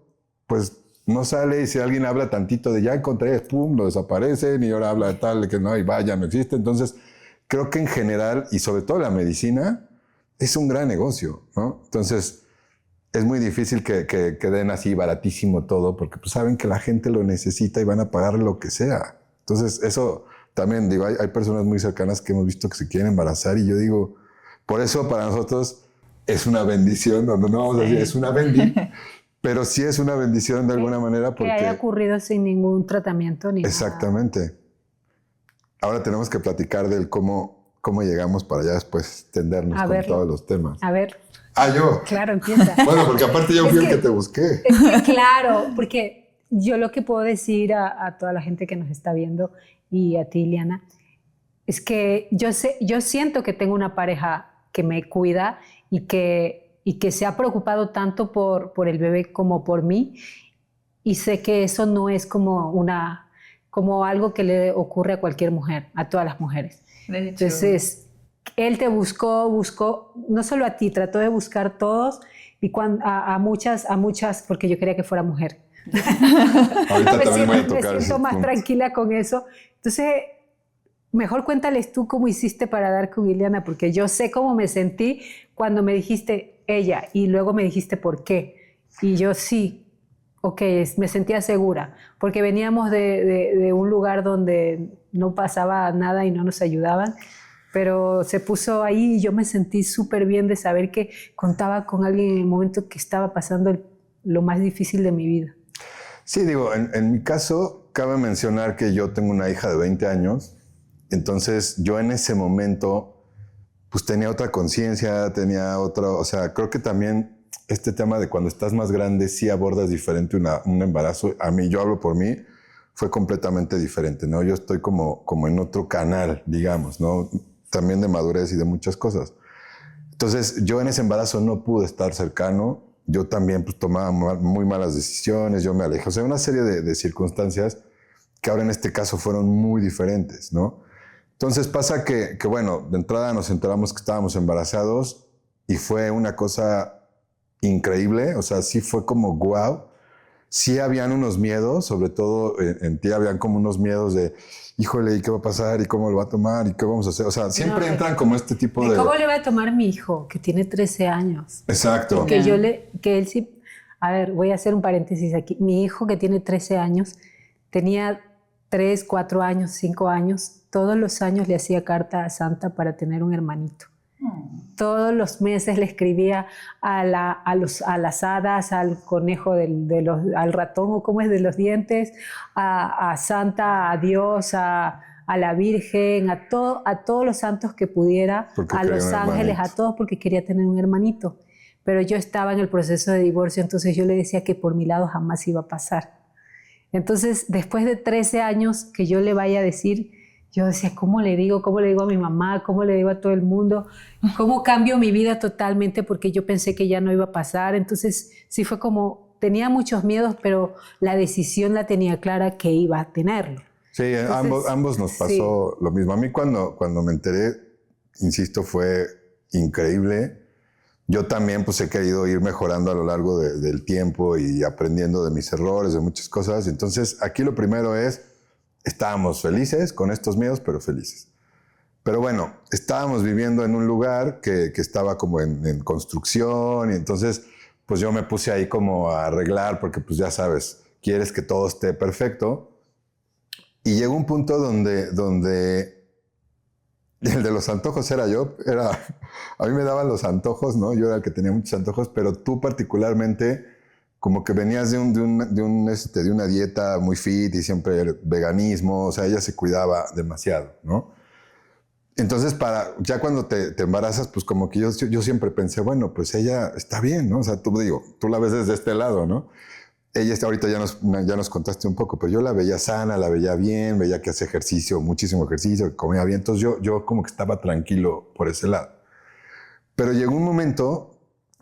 pues no sale, y si alguien habla tantito de ya encontré, pum, lo desaparecen, y ahora habla de tal, de que no, y vaya, no existe. Entonces, creo que en general, y sobre todo la medicina, es un gran negocio, ¿no? Entonces, es muy difícil que den así baratísimo todo, porque pues saben que la gente lo necesita y van a pagar lo que sea. Entonces, eso también, digo, hay personas muy cercanas que hemos visto que se quieren embarazar, y yo digo, por eso para nosotros es una bendición, no vamos a decir, es una bendición. Pero sí es una bendición de alguna manera porque... Que haya ocurrido sin ningún tratamiento ni exactamente. Nada. Ahora tenemos que platicar del cómo llegamos para ya después tendernos con todos los temas. A ver. ¿Yo? Claro, empieza. Bueno, porque aparte yo fui el que te busqué. Es que claro, porque yo lo que puedo decir a toda la gente que nos está viendo y a ti, Ileana, es que yo siento que tengo una pareja que me cuida y que se ha preocupado tanto por el bebé como por mí, y sé que eso no es como algo que le ocurre a cualquier mujer, a todas las mujeres. De hecho. Entonces, él te buscó, no solo a ti, trató de buscar todos, Y a muchas, porque yo quería que fuera mujer. Ahorita también voy a tocar me ese siento más punto. tranquila con eso. Entonces, mejor cuéntales tú cómo hiciste para dar con Ileana, porque yo sé cómo me sentí cuando me dijiste ella y luego me dijiste por qué. Y yo sí, ok, me sentía segura, porque veníamos de un lugar donde no pasaba nada y no nos ayudaban, pero se puso ahí y yo me sentí súper bien de saber que contaba con alguien en el momento que estaba pasando lo más difícil de mi vida. Sí, digo, en mi caso, cabe mencionar que yo tengo una hija de 20 años. Entonces, yo en ese momento, pues tenía otra conciencia, tenía otro, o sea, creo que también este tema de cuando estás más grande, sí abordas diferente un embarazo. A mí, yo hablo por mí, fue completamente diferente, ¿no? Yo estoy como en otro canal, digamos, ¿no? También de madurez y de muchas cosas. Entonces, yo en ese embarazo no pude estar cercano. Yo también pues, tomaba muy malas decisiones, yo me alejé. O sea, una serie de circunstancias que ahora en este caso fueron muy diferentes, ¿no? Entonces pasa que, bueno, de entrada nos enteramos que estábamos embarazados y fue una cosa increíble, o sea, sí fue como wow. Sí habían unos miedos, sobre todo en ti habían como unos miedos de, híjole, ¿y qué va a pasar? ¿Y cómo lo va a tomar? ¿Y qué vamos a hacer? O sea, siempre entran como este tipo de... ¿Cómo le va a tomar mi hijo, que tiene 13 años? Exacto. Que él sí... A ver, voy a hacer un paréntesis aquí. Mi hijo, que tiene 13 años, tenía 3, 4 años, 5 años. Todos los años le hacía carta a Santa para tener un hermanito. Todos los meses le escribía a las hadas, al conejo, al ratón, o cómo es, de los dientes, a Santa, a Dios, a la Virgen, a todos los santos que pudiera, a los ángeles, a todos, porque quería tener un hermanito. Pero yo estaba en el proceso de divorcio, entonces yo le decía que por mi lado jamás iba a pasar. Entonces, después de 13 años que yo le vaya a decir, yo decía, ¿cómo le digo a mi mamá? ¿Cómo le digo a todo el mundo? ¿Cómo cambio mi vida totalmente? Porque yo pensé que ya no iba a pasar. Entonces, sí fue como, tenía muchos miedos, pero la decisión la tenía clara que iba a tenerlo. Sí, entonces, ambos nos pasó lo mismo. A mí cuando me enteré, insisto, fue increíble. Yo también pues he querido ir mejorando a lo largo del tiempo y aprendiendo de mis errores, de muchas cosas. Entonces, aquí lo primero es, estábamos felices con estos miedos, pero felices. Pero bueno, estábamos viviendo en un lugar que estaba como en construcción y entonces pues yo me puse ahí como a arreglar porque pues ya sabes, quieres que todo esté perfecto. Y llegó un punto donde el de los antojos era yo. A mí me daban los antojos, ¿no? Yo era el que tenía muchos antojos, pero tú particularmente como que venías de una dieta muy fit y siempre veganismo, o sea, ella se cuidaba demasiado, ¿no? Entonces, ya cuando te embarazas, pues como que yo siempre pensé, bueno, pues ella está bien, ¿no? O sea, tú la ves desde este lado, ¿no? Ella ahorita ya nos contaste un poco, pero yo la veía sana, la veía bien, veía que hacía ejercicio, muchísimo ejercicio, que comía bien, entonces yo como que estaba tranquilo por ese lado. Pero llegó un momento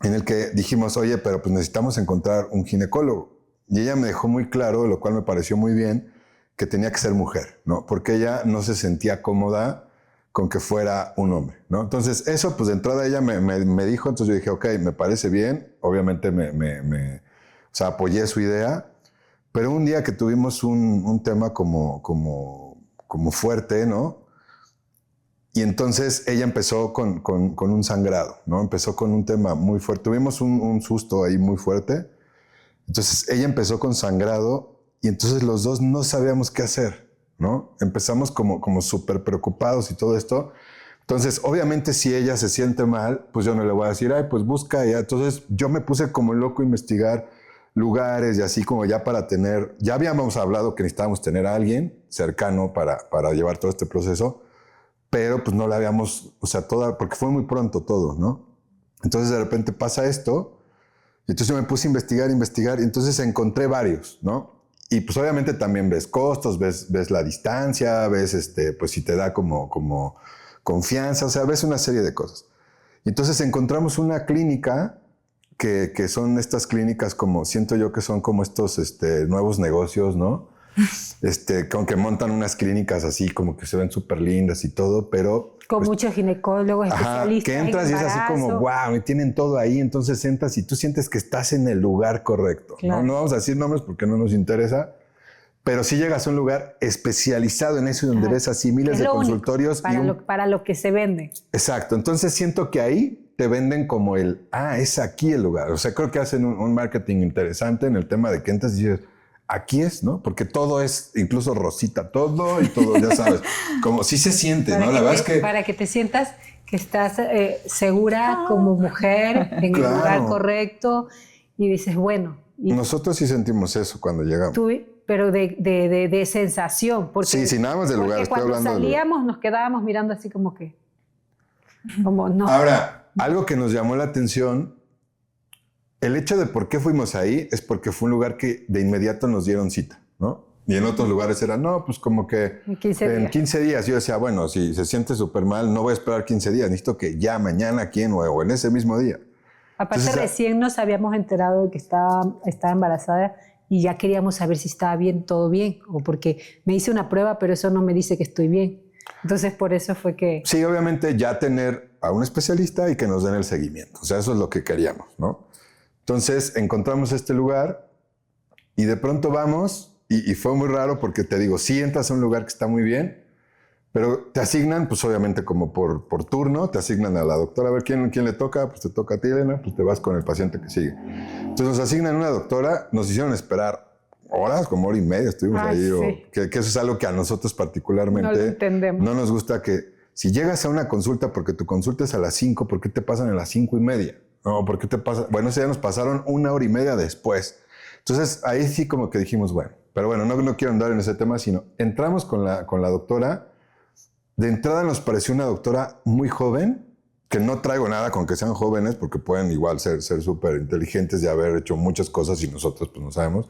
en el que dijimos, oye, pero pues necesitamos encontrar un ginecólogo. Y ella me dejó muy claro, lo cual me pareció muy bien, que tenía que ser mujer, ¿no? Porque ella no se sentía cómoda con que fuera un hombre, ¿no? Entonces, eso, pues de entrada ella me dijo, entonces yo dije, ok, me parece bien, obviamente o sea, apoyé su idea, pero un día que tuvimos un tema como fuerte, ¿no? Y entonces ella empezó con un sangrado, ¿no? Empezó con un tema muy fuerte. Tuvimos un susto ahí muy fuerte. Entonces ella empezó con sangrado y entonces los dos no sabíamos qué hacer, ¿no? Empezamos como súper preocupados y todo esto. Entonces, obviamente, si ella se siente mal, pues yo no le voy a decir, ay, pues busca ya. Entonces yo me puse como loco a investigar lugares y así como ya ya habíamos hablado que necesitábamos tener a alguien cercano para llevar todo este proceso, pero pues no la habíamos, o sea, porque fue muy pronto todo, ¿no? Entonces de repente pasa esto, y entonces yo me puse a investigar, y entonces encontré varios, ¿no? Y pues obviamente también ves costos, ves la distancia, ves pues si te da como confianza, o sea, ves una serie de cosas. Y entonces encontramos una clínica que son estas clínicas como, siento yo que son como estos nuevos negocios, ¿no? con que montan unas clínicas así como que se ven súper lindas y todo, pero... Con pues, muchos ginecólogos, especialistas. Que entras y es así como, wow, y tienen todo ahí, entonces entras y tú sientes que estás en el lugar correcto. Claro. No vamos a decir nombres porque no nos interesa, pero sí llegas a un lugar especializado en eso donde ves así miles de consultorios. Para lo que se vende. Exacto, entonces siento que ahí te venden como es aquí el lugar. O sea, creo que hacen un marketing interesante en el tema de que entras y dices, aquí es, ¿no? Porque todo es, incluso rosita, todo y todo, ya sabes, como sí se siente, ¿no? La verdad es que... Para que te sientas que estás segura como mujer, en el lugar correcto, y dices, bueno... Nosotros sí sentimos eso cuando llegamos. Pero de sensación. Porque, sí, nada más del lugar. Porque cuando salíamos nos quedábamos mirando así como que... Como no. Ahora, algo que nos llamó la atención... El hecho de por qué fuimos ahí es porque fue un lugar que de inmediato nos dieron cita, ¿no? Y en otros lugares era, no, pues como que en 15 días. Yo decía, bueno, si se siente súper mal, no voy a esperar 15 días. Necesito que ya mañana aquí o en ese mismo día. Aparte, entonces, recién nos habíamos enterado de que estaba embarazada y ya queríamos saber si estaba bien, todo bien. O porque me hice una prueba, pero eso no me dice que estoy bien. Entonces, por eso fue que... Sí, obviamente ya tener a un especialista y que nos den el seguimiento. O sea, eso es lo que queríamos, ¿no? Entonces encontramos este lugar y de pronto vamos y fue muy raro porque te digo, sí entras a un lugar que está muy bien, pero te asignan, pues obviamente como por turno, te asignan a la doctora, a ver quién le toca, pues te toca a ti, Elena, pues te vas con el paciente que sigue. Entonces nos asignan una doctora, nos hicieron esperar horas, como hora y media estuvimos ahí, sí. Que eso es algo que a nosotros particularmente no lo entendemos. No nos gusta que si llegas a una consulta porque tu consulta es a las 5, ¿por qué te pasan a las 5:30? No, ¿por qué te pasa? Bueno, ese día nos pasaron 1 hora y media después. Entonces, ahí sí como que dijimos, bueno. Pero bueno, no quiero andar en ese tema, sino entramos con la doctora. De entrada nos pareció una doctora muy joven, que no traigo nada con que sean jóvenes, porque pueden igual ser súper inteligentes y haber hecho muchas cosas y nosotros pues no sabemos.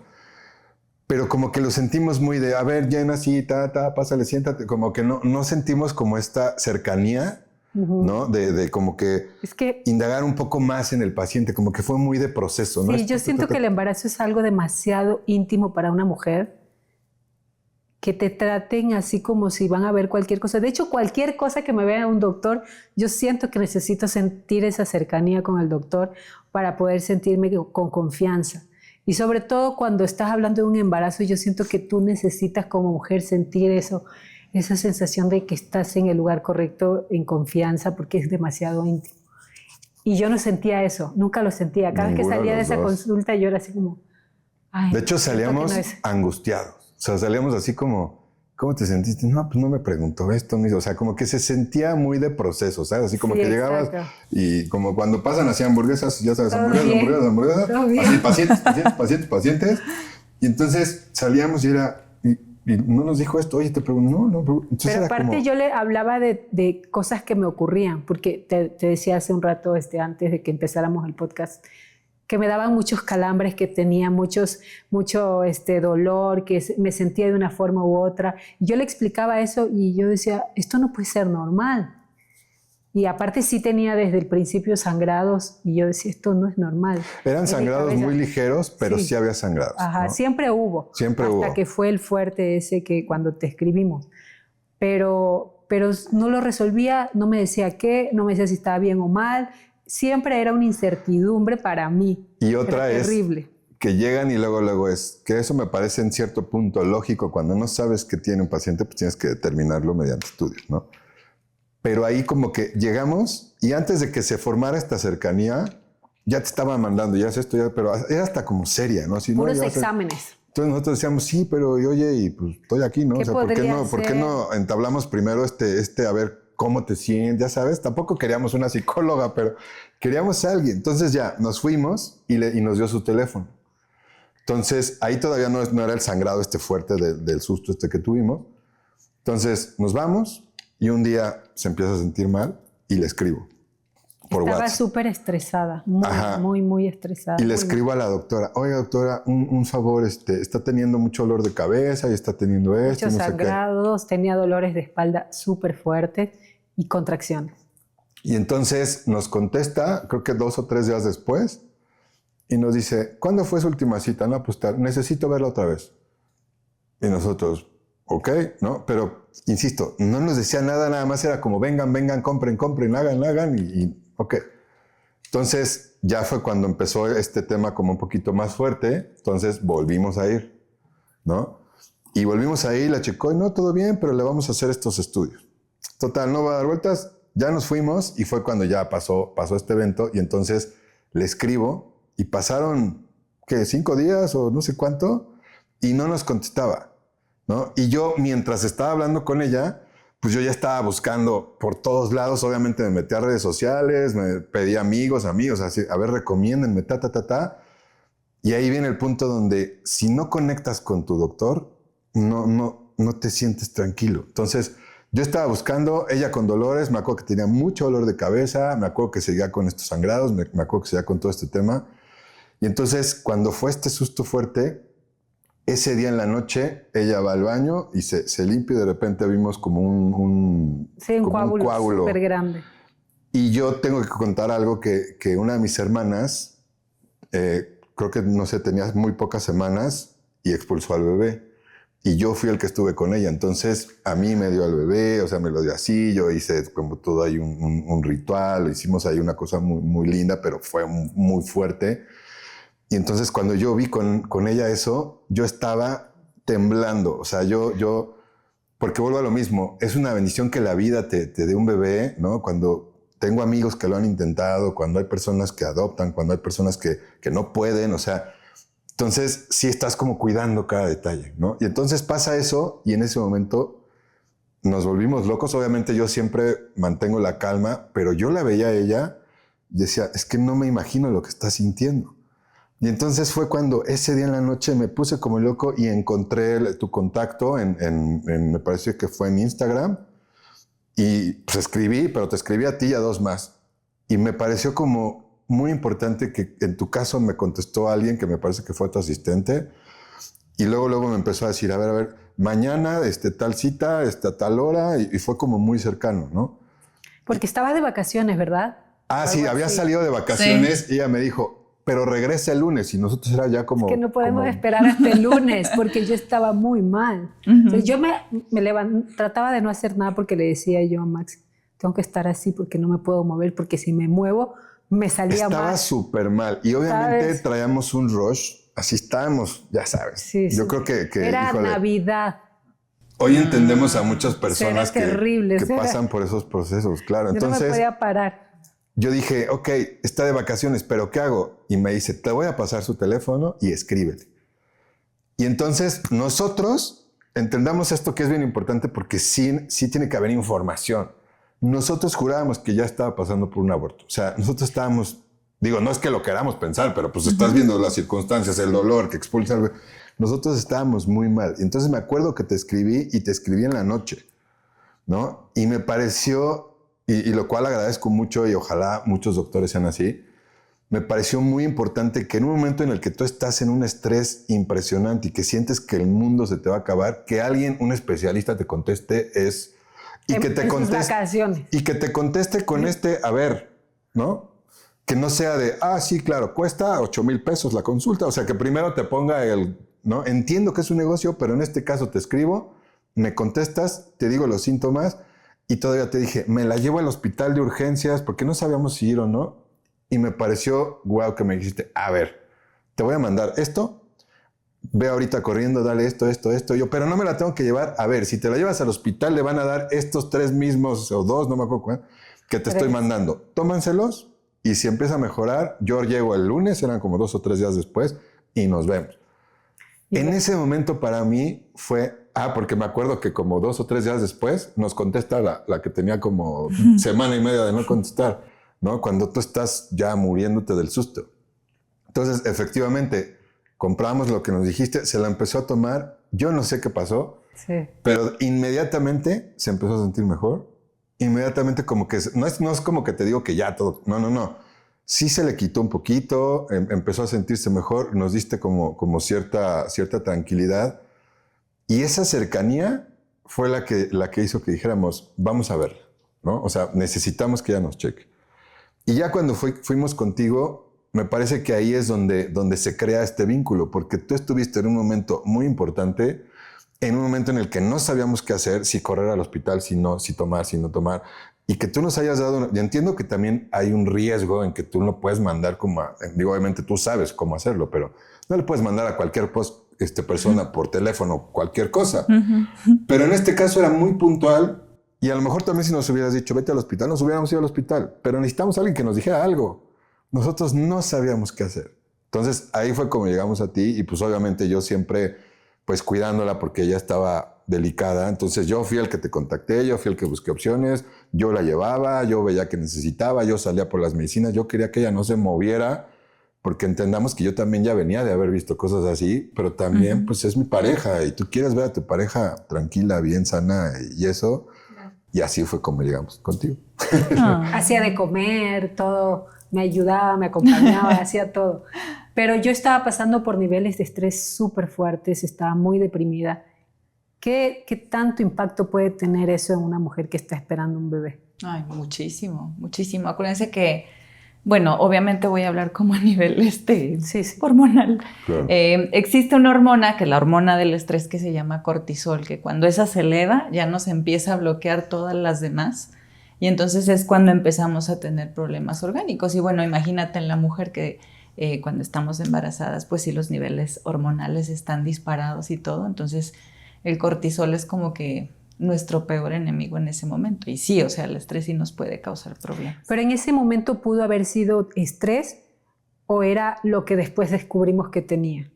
Pero como que lo sentimos muy de, a ver, llena así, pásale, siéntate. Como que no sentimos como esta cercanía, ¿no? De como que, indagar un poco más en el paciente, como que fue muy de proceso, ¿no? Sí, yo siento que el embarazo es algo demasiado íntimo para una mujer, que te traten así como si van a ver cualquier cosa. De hecho, cualquier cosa que me vea un doctor, yo siento que necesito sentir esa cercanía con el doctor para poder sentirme con confianza. Y sobre todo cuando estás hablando de un embarazo, yo siento que tú necesitas como mujer sentir eso, esa sensación de que estás en el lugar correcto, en confianza, porque es demasiado íntimo. Y yo no sentía eso, nunca lo sentía. Cada vez que salía de esa consulta yo era así como... Ay, de hecho, salíamos angustiados. O sea, salíamos así como... ¿Cómo te sentiste? No, pues no me preguntó esto. O sea, como que se sentía muy de proceso, ¿sabes? Así como que llegabas y como cuando pasan así hamburguesas, ya sabes, hamburguesas. Así, pacientes. Y entonces salíamos y era... Y no nos dijo esto, oye, te pregunto, no. Entonces pero aparte como... yo le hablaba de cosas que me ocurrían, porque te decía hace un rato, antes de que empezáramos el podcast, que me daban muchos calambres, que tenía mucho dolor, que me sentía de una forma u otra. Yo le explicaba eso y yo decía, esto no puede ser normal. Y aparte sí tenía desde el principio sangrados y yo decía, esto no es normal. Eran sangrados muy ligeros, pero sí había sangrados. Ajá, ¿no? Siempre hubo. Hasta que fue el fuerte ese que cuando te escribimos. Pero no lo resolvía, no me decía qué, no me decía si estaba bien o mal. Siempre era una incertidumbre para mí. Y otra es terrible. Que llegan y luego es, que eso me parece en cierto punto lógico. Cuando no sabes qué tiene un paciente, pues tienes que determinarlo mediante estudios, ¿no? Pero ahí como que llegamos y antes de que se formara esta cercanía, ya te estaban mandando, ya sé esto, pero era hasta como seria, ¿no? Si puros no, exámenes. Entonces nosotros decíamos, sí, pero oye, y pues estoy aquí, ¿no? O sea, ¿por qué no entablamos primero a ver cómo te sientes? Ya sabes, tampoco queríamos una psicóloga, pero queríamos a alguien. Entonces ya nos fuimos y nos dio su teléfono. Entonces ahí todavía no era el sangrado fuerte del susto que tuvimos. Entonces nos vamos. Y un día se empieza a sentir mal y le escribo por WhatsApp. Estaba súper estresada, muy estresada. Y le escribo a la doctora, oiga doctora, un favor, está teniendo mucho dolor de cabeza y está teniendo esto. Muchos sangrados, tenía dolores de espalda súper fuertes y contracciones. Y entonces nos contesta, creo que 2 o 3 días después, y nos dice, ¿cuándo fue su última cita? No, pues necesito verla otra vez. Y nosotros, ok, ¿no? Pero, insisto, no nos decía nada, nada más era como vengan, compren, hagan y ok. Entonces, ya fue cuando empezó este tema como un poquito más fuerte, entonces volvimos a ir, ¿no? Y volvimos a ir, la checó y no, todo bien, pero le vamos a hacer estos estudios. Total, no va a dar vueltas, ya nos fuimos y fue cuando ya pasó este evento y entonces le escribo y pasaron, ¿qué? 5 días o no sé cuánto y no nos contestaba, ¿no? Y yo, mientras estaba hablando con ella, pues yo ya estaba buscando por todos lados, obviamente me metí a redes sociales, me pedí amigos, así, a ver, recomiéndenme, Y ahí viene el punto donde si no conectas con tu doctor, no te sientes tranquilo. Entonces, yo estaba buscando, ella con dolores, me acuerdo que tenía mucho dolor de cabeza, me acuerdo que seguía con estos sangrados, me acuerdo que seguía con todo este tema. Y entonces, cuando fue este susto fuerte, ese día en la noche, ella va al baño y se limpia y de repente vimos como un coágulo súper grande. Y yo tengo que contar algo que una de mis hermanas, creo que, no sé, tenía muy pocas semanas y expulsó al bebé. Y yo fui el que estuve con ella. Entonces, a mí me dio al bebé, o sea, me lo dio así. Yo hice como todo ahí un ritual. Hicimos ahí una cosa muy, muy linda, pero fue muy fuerte. Y entonces, cuando yo vi con ella eso, yo estaba temblando. O sea, yo porque vuelvo a lo mismo, es una bendición que la vida te dé un bebé, ¿no? Cuando tengo amigos que lo han intentado, cuando hay personas que adoptan, cuando hay personas que no pueden, o sea, entonces sí estás como cuidando cada detalle, ¿no? Y entonces pasa eso y en ese momento nos volvimos locos. Obviamente yo siempre mantengo la calma, pero yo la veía a ella y decía, es que no me imagino lo que está sintiendo. Y entonces fue cuando ese día en la noche me puse como loco y encontré tu contacto me pareció que fue en Instagram y pues escribí, pero te escribí a ti y a 2 más. Y me pareció como muy importante que en tu caso me contestó alguien que me parece que fue tu asistente y luego me empezó a decir, a ver, mañana tal cita, tal hora y fue como muy cercano, ¿no? Porque estabas de vacaciones, ¿verdad? Sí, había salido de vacaciones y ella me dijo, pero regresa el lunes y nosotros era ya como... Es que no podemos esperar hasta el lunes porque yo estaba muy mal. Entonces yo me trataba de no hacer nada porque le decía yo a Max, tengo que estar así porque no me puedo mover porque si me muevo me salía mal. Estaba súper mal y obviamente ¿sabes? traíamos un rush, así estábamos, ya sabes. Sí, yo creo que era híjole, Navidad. Hoy entendemos a muchas personas que será. pasan por esos procesos, claro. Yo Entonces, no me podía parar. Yo dije, ok, está de vacaciones, pero ¿qué hago? Y me dice, te voy a pasar su teléfono y escríbele. Y entonces nosotros entendamos esto que es bien importante porque sí tiene que haber información. Nosotros jurábamos que ya estaba pasando por un aborto. O sea, nosotros estábamos, digo, no es que lo queramos pensar, pero pues estás viendo las circunstancias, el dolor que expulsa algo. Nosotros estábamos muy mal. Y entonces me acuerdo que te escribí en la noche, ¿no? Y me pareció... Y lo cual agradezco mucho y ojalá muchos doctores sean así, me pareció muy importante que en un momento en el que tú estás en un estrés impresionante y que sientes que el mundo se te va a acabar, que alguien, un especialista te conteste y que te conteste con a ver, ¿no? Que no sea de, sí, claro, cuesta 8,000 pesos la consulta. O sea, que primero te ponga ¿no? Entiendo que es un negocio, pero en este caso te escribo, me contestas, te digo los síntomas. Y todavía te dije, me la llevo al hospital de urgencias porque no sabíamos si ir o no. Y me pareció guau que me dijiste, a ver, te voy a mandar esto, ve ahorita corriendo, dale esto. Yo, pero no me la tengo que llevar. A ver, si te la llevas al hospital le van a dar estos 3 mismos o 2, no me acuerdo cuál, que te estoy mandando. Tómanselos y si empieza a mejorar, yo llego el lunes, eran como 2 o 3 días después y nos vemos. En ese momento para mí fue... porque me acuerdo que como 2 o 3 días después nos contesta la que tenía como semana y media de no contestar, ¿no? Cuando tú estás ya muriéndote del susto. Entonces, efectivamente, compramos lo que nos dijiste, se la empezó a tomar, yo no sé qué pasó, pero inmediatamente se empezó a sentir mejor. Inmediatamente como que, no es como que te digo que ya todo, no. Sí se le quitó un poquito, empezó a sentirse mejor, nos diste como cierta tranquilidad. Y esa cercanía fue la que hizo que dijéramos, vamos a verla, ¿no? O sea, necesitamos que ella nos cheque. Y ya cuando fuimos contigo, me parece que ahí es donde se crea este vínculo, porque tú estuviste en un momento muy importante en un momento en el que no sabíamos qué hacer, si correr al hospital, si no tomar, y que tú nos hayas dado, y entiendo que también hay un riesgo en que tú no puedes mandar digo, obviamente tú sabes cómo hacerlo, pero no le puedes mandar a cualquier persona por teléfono, cualquier cosa. Pero en este caso era muy puntual, y a lo mejor también si nos hubieras dicho, vete al hospital, nos hubiéramos ido al hospital, pero necesitamos a alguien que nos dijera algo. Nosotros no sabíamos qué hacer. Entonces ahí fue como llegamos a ti, y pues obviamente yo siempre pues cuidándola porque ella estaba delicada. Entonces yo fui el que te contacté, yo fui el que busqué opciones, yo la llevaba, yo veía que necesitaba, yo salía por las medicinas, yo quería que ella no se moviera, porque entendamos que yo también ya venía de haber visto cosas así, pero también pues es mi pareja y tú quieres ver a tu pareja tranquila, bien sana y eso. Y así fue como llegamos contigo. Hacía de comer, todo, me ayudaba, me acompañaba, hacía todo. Pero yo estaba pasando por niveles de estrés súper fuertes, estaba muy deprimida. ¿Qué tanto impacto puede tener eso en una mujer que está esperando un bebé? Ay, muchísimo, muchísimo. Acuérdense que, bueno, obviamente voy a hablar como a nivel sí. hormonal. Claro. Existe una hormona, que es la hormona del estrés, que se llama cortisol, que cuando esa se eleva ya nos empieza a bloquear todas las demás y entonces es cuando empezamos a tener problemas orgánicos. Y bueno, imagínate en la mujer que cuando estamos embarazadas, pues sí, los niveles hormonales están disparados y todo, entonces el cortisol es como que nuestro peor enemigo en ese momento. Y sí, o sea, el estrés sí nos puede causar problemas. Pero en ese momento pudo haber sido estrés o era lo que después descubrimos que tenía.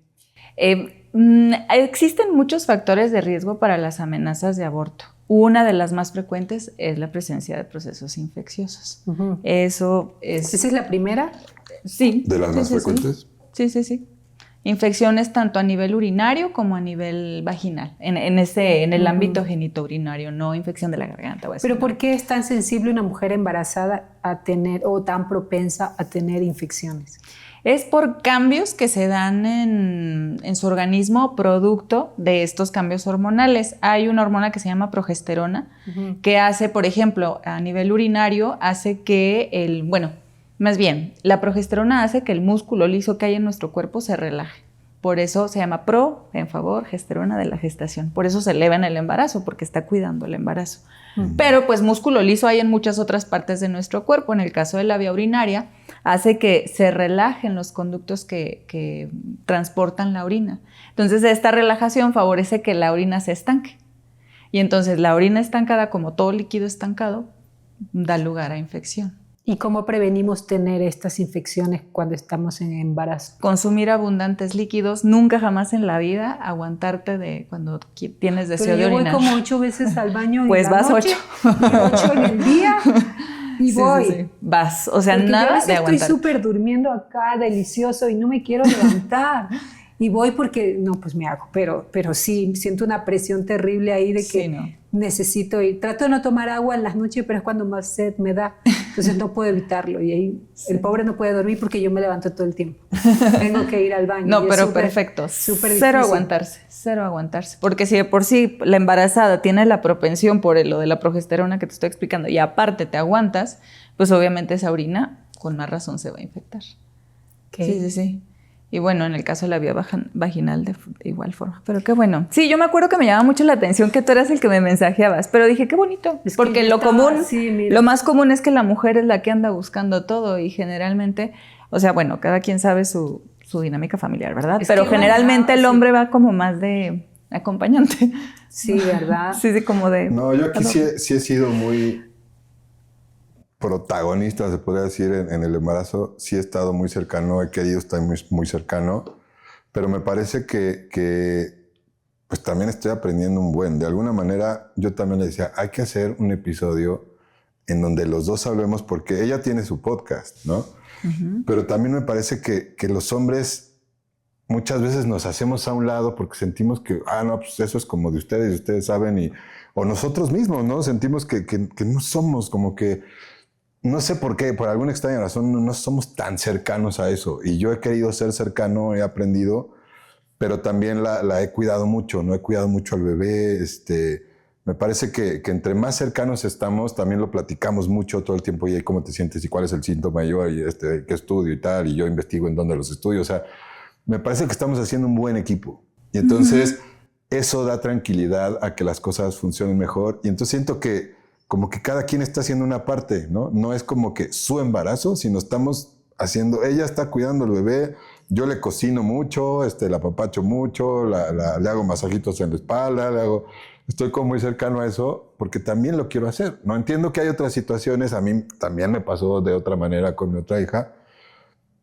Existen muchos factores de riesgo para las amenazas de aborto. Una de las más frecuentes es la presencia de procesos infecciosos. Eso es... ¿Esa es la primera? Sí. ¿De las más frecuentes? Sí. Infecciones tanto a nivel urinario como a nivel vaginal, en el ámbito genitourinario, no infección de la garganta. ¿Pero por qué es tan sensible una mujer embarazada a tener o tan propensa a tener infecciones? Es por cambios que se dan en su organismo producto de estos cambios hormonales. Hay una hormona que se llama progesterona que hace, por ejemplo, a nivel urinario, hace que la progesterona hace que el músculo liso que hay en nuestro cuerpo se relaje. Por eso se llama gesterona de la gestación. Por eso se eleva en el embarazo, porque está cuidando el embarazo. Pero pues músculo liso hay en muchas otras partes de nuestro cuerpo. En el caso de la vía urinaria, hace que se relajen los conductos que transportan la orina. Entonces esta relajación favorece que la orina se estanque. Y entonces la orina estancada, como todo líquido estancado, da lugar a infección. ¿Y cómo prevenimos tener estas infecciones cuando estamos en embarazo? Consumir abundantes líquidos, nunca jamás en la vida aguantarte de cuando tienes deseo de orinar. Yo voy como 8 veces al baño pues en la vas noche, 8. 8 en el día y voy. Sí. Vas, o sea, porque nada de aguantar. Estoy súper durmiendo acá, delicioso, y no me quiero levantar. Y voy porque, no, pues me hago, pero sí, siento una presión terrible ahí de que necesito ir. Trato de no tomar agua en las noches, pero es cuando más sed me da. Entonces no puedo evitarlo. Y ahí el pobre no puede dormir porque yo me levanto todo el tiempo. Tengo que ir al baño. No, pero perfecto. Cero aguantarse. Porque si de por sí la embarazada tiene la propensión por lo de la progesterona que te estoy explicando y aparte te aguantas, pues obviamente esa orina con más razón se va a infectar. Okay. Sí. Y bueno, en el caso de la vía vaginal de igual forma. Pero qué bueno. Sí, yo me acuerdo que me llamaba mucho la atención que tú eras el que me mensajeabas, pero dije, qué bonito. Es porque lo más común es que la mujer es la que anda buscando todo y generalmente, o sea, bueno, cada quien sabe su dinámica familiar, ¿verdad? Pero generalmente el hombre va como más de acompañante. Sí, ¿verdad? Sí, como de... No, yo aquí sí he sido muy protagonista, se podría decir, en el embarazo. Sí he estado muy cercano, he querido estar muy cercano, pero me parece que pues también estoy aprendiendo de alguna manera. Yo también le decía, hay que hacer un episodio en donde los dos hablemos, porque ella tiene su podcast, ¿no? Pero también me parece que los hombres muchas veces nos hacemos a un lado porque sentimos que, no, pues eso es como de ustedes saben, o nosotros mismos, ¿no? Sentimos que no somos como que, no sé por qué, por alguna extraña razón, no somos tan cercanos a eso. Y yo he querido ser cercano, he aprendido, pero también la he cuidado mucho, no he cuidado mucho al bebé. Me parece que entre más cercanos estamos, también lo platicamos mucho todo el tiempo. Y cómo te sientes y cuál es el síntoma, y yo qué estudio y tal, y yo investigo en dónde los estudio. O sea, me parece que estamos haciendo un buen equipo. Y entonces eso da tranquilidad a que las cosas funcionen mejor. Y entonces siento que como que cada quien está haciendo una parte, ¿no? No es como que su embarazo, sino estamos haciendo, ella está cuidando al bebé, yo le cocino mucho, la apapacho mucho, le hago masajitos en la espalda, estoy como muy cercano a eso porque también lo quiero hacer. No entiendo que hay otras situaciones, a mí también me pasó de otra manera con mi otra hija,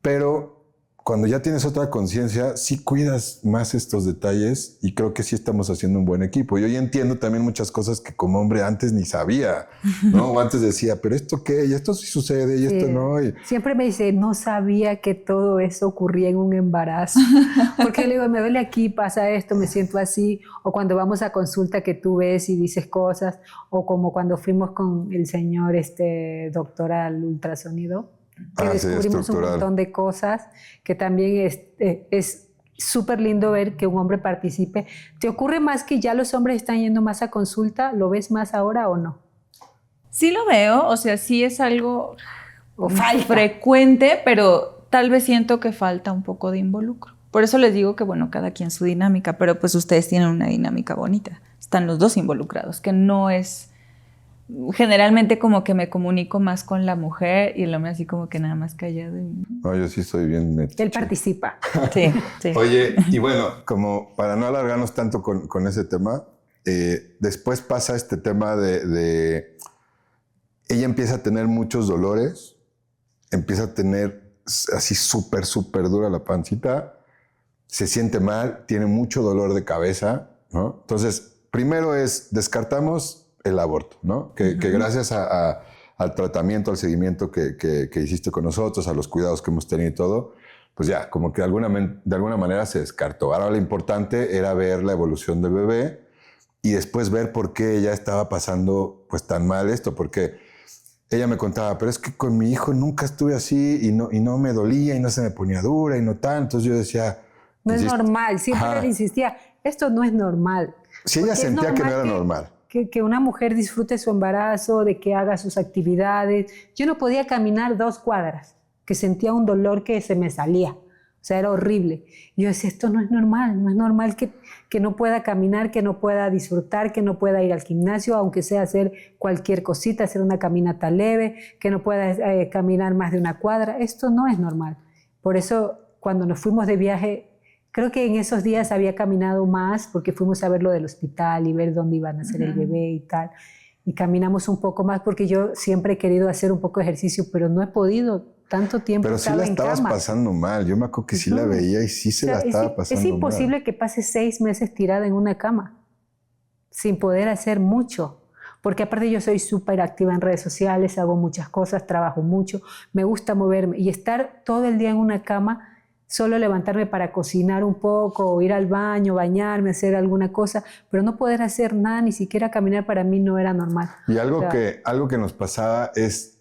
pero cuando ya tienes otra conciencia, sí cuidas más estos detalles y creo que sí estamos haciendo un buen equipo. Yo ya entiendo también muchas cosas que como hombre antes ni sabía, ¿no? O antes decía, pero ¿esto qué? Y esto sí sucede y esto no. Y... Siempre me dice, no sabía que todo eso ocurría en un embarazo. Porque le digo, me duele aquí, pasa esto, me siento así. O cuando vamos a consulta que tú ves y dices cosas. O como cuando fuimos con el señor doctor al ultrasonido. Que descubrimos un montón de cosas, que también es súper lindo ver que un hombre participe. ¿Te ocurre más que ya los hombres están yendo más a consulta? ¿Lo ves más ahora o no? Sí lo veo, o sea, sí es algo frecuente, pero tal vez siento que falta un poco de involucro. Por eso les digo que, bueno, cada quien su dinámica, pero pues ustedes tienen una dinámica bonita. Están los dos involucrados, que no es... Generalmente como que me comunico más con la mujer y el hombre así como que nada más callado. No, yo sí soy bien metiche. Él participa. Sí, sí. Oye, y bueno, como para no alargarnos tanto con ese tema, después pasa este tema de... Ella empieza a tener muchos dolores, empieza a tener así súper dura la pancita, se siente mal, tiene mucho dolor de cabeza, ¿no? Entonces, primero descartamos el aborto, ¿no? Que gracias al tratamiento, al seguimiento que hiciste con nosotros, a los cuidados que hemos tenido y todo, pues ya, como que de alguna manera se descartó. Ahora lo importante era ver la evolución del bebé y después ver por qué ella estaba pasando pues tan mal esto, porque ella me contaba, pero es que con mi hijo nunca estuve así y no me dolía y no se me ponía dura y no tal. Entonces yo decía... No es normal, siempre le insistía, esto no es normal. Si ella sentía que no era normal. Que una mujer disfrute su embarazo, de que haga sus actividades. Yo no podía caminar 2 cuadras, que sentía un dolor que se me salía. O sea, era horrible. Y yo decía, esto no es normal que no pueda caminar, que no pueda disfrutar, que no pueda ir al gimnasio, aunque sea hacer cualquier cosita, hacer una caminata leve, que no pueda caminar más de 1 cuadra. Esto no es normal. Por eso, cuando nos fuimos de viaje, creo que en esos días había caminado más porque fuimos a ver lo del hospital y ver dónde iban a hacer el bebé y tal. Y caminamos un poco más porque yo siempre he querido hacer un poco de ejercicio, pero no he podido. Tanto tiempo pero estaba sí la estabas pasando mal. Yo me acuerdo que sí la veía y sí la estaba pasando mal. Es imposible que pase 6 meses tirada en una cama sin poder hacer mucho. Porque aparte yo soy súper activa en redes sociales, hago muchas cosas, trabajo mucho, me gusta moverme. Y estar todo el día en una cama, solo levantarme para cocinar un poco, o ir al baño, bañarme, hacer alguna cosa, pero no poder hacer nada, ni siquiera caminar, para mí no era normal. Y algo que nos pasaba es,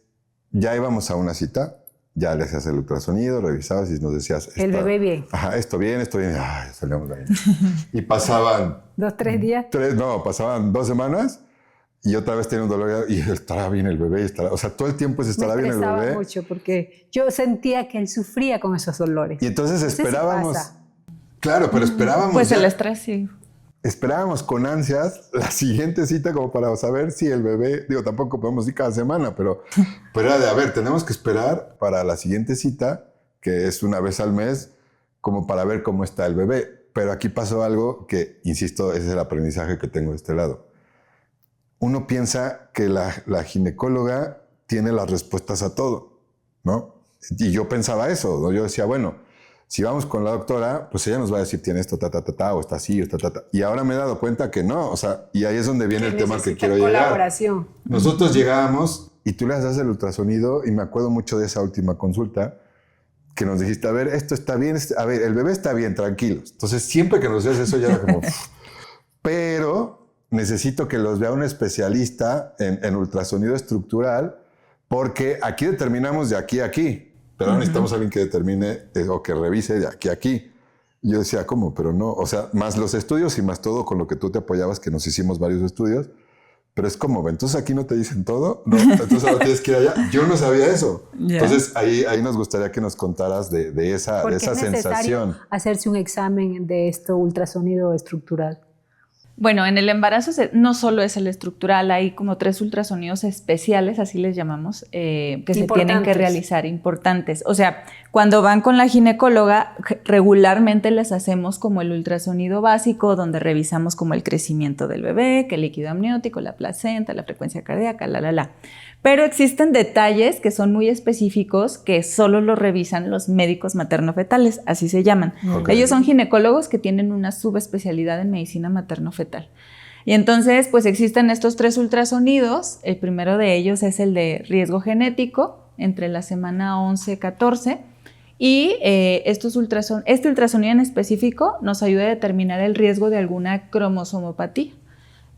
ya íbamos a una cita, ya le hacías el ultrasonido, revisabas y nos decías... El bebé bien. Ajá, esto bien. Ay, salíamos de ahí. Y pasaban... 2, 3 días. Pasaban 2 semanas y otra vez tenía un dolor y estará bien el bebé. O sea, todo el tiempo estará bien el bebé. Me estresaba mucho porque yo sentía que él sufría con esos dolores. Y entonces esperábamos... Claro, pero esperábamos... Pues el estrés, sí. Esperábamos con ansias la siguiente cita como para saber si el bebé... Digo, tampoco podemos ir cada semana, pero era de, a ver, tenemos que esperar para la siguiente cita, que es 1 vez al mes, como para ver cómo está el bebé. Pero aquí pasó algo que, insisto, ese es el aprendizaje que tengo de este lado. Uno piensa que la ginecóloga tiene las respuestas a todo, ¿no? Y yo pensaba eso, ¿no? Yo decía, bueno, si vamos con la doctora, pues ella nos va a decir, tiene esto, o está así, o Y ahora me he dado cuenta que no, o sea, y ahí es donde viene el tema que quiero llegar. Nosotros llegábamos y tú le das el ultrasonido y me acuerdo mucho de esa última consulta que nos dijiste, a ver, esto está bien, a ver, el bebé está bien, tranquilos. Entonces, siempre que nos decías eso ya era como... pero necesito que los vea un especialista en ultrasonido estructural porque aquí determinamos de aquí a aquí. Pero ahora necesitamos a alguien que determine o que revise de aquí a aquí. Y yo decía, ¿cómo? Pero no, o sea, más los estudios y más todo con lo que tú te apoyabas, que nos hicimos varios estudios. Pero es como, entonces aquí no te dicen todo, no, entonces ahora tienes que ir allá. Yo no sabía eso. Yeah. Entonces ahí nos gustaría que nos contaras de esa sensación. Hacerse un examen de esto ultrasonido estructural. Bueno, en el embarazo no solo es el estructural, hay como 3 ultrasonidos especiales, así les llamamos, que se tienen que realizar, importantes. O sea, cuando van con la ginecóloga, regularmente les hacemos como el ultrasonido básico, donde revisamos como el crecimiento del bebé, que el líquido amniótico, la placenta, la frecuencia cardíaca, Pero existen detalles que son muy específicos que solo los revisan los médicos materno-fetales, así se llaman. Okay. Ellos son ginecólogos que tienen una subespecialidad en medicina materno-fetal. Y entonces, pues existen estos 3 ultrasonidos. El primero de ellos es el de riesgo genético, entre la semana 11 y 14. Y este ultrasonido en específico nos ayuda a determinar el riesgo de alguna cromosomopatía,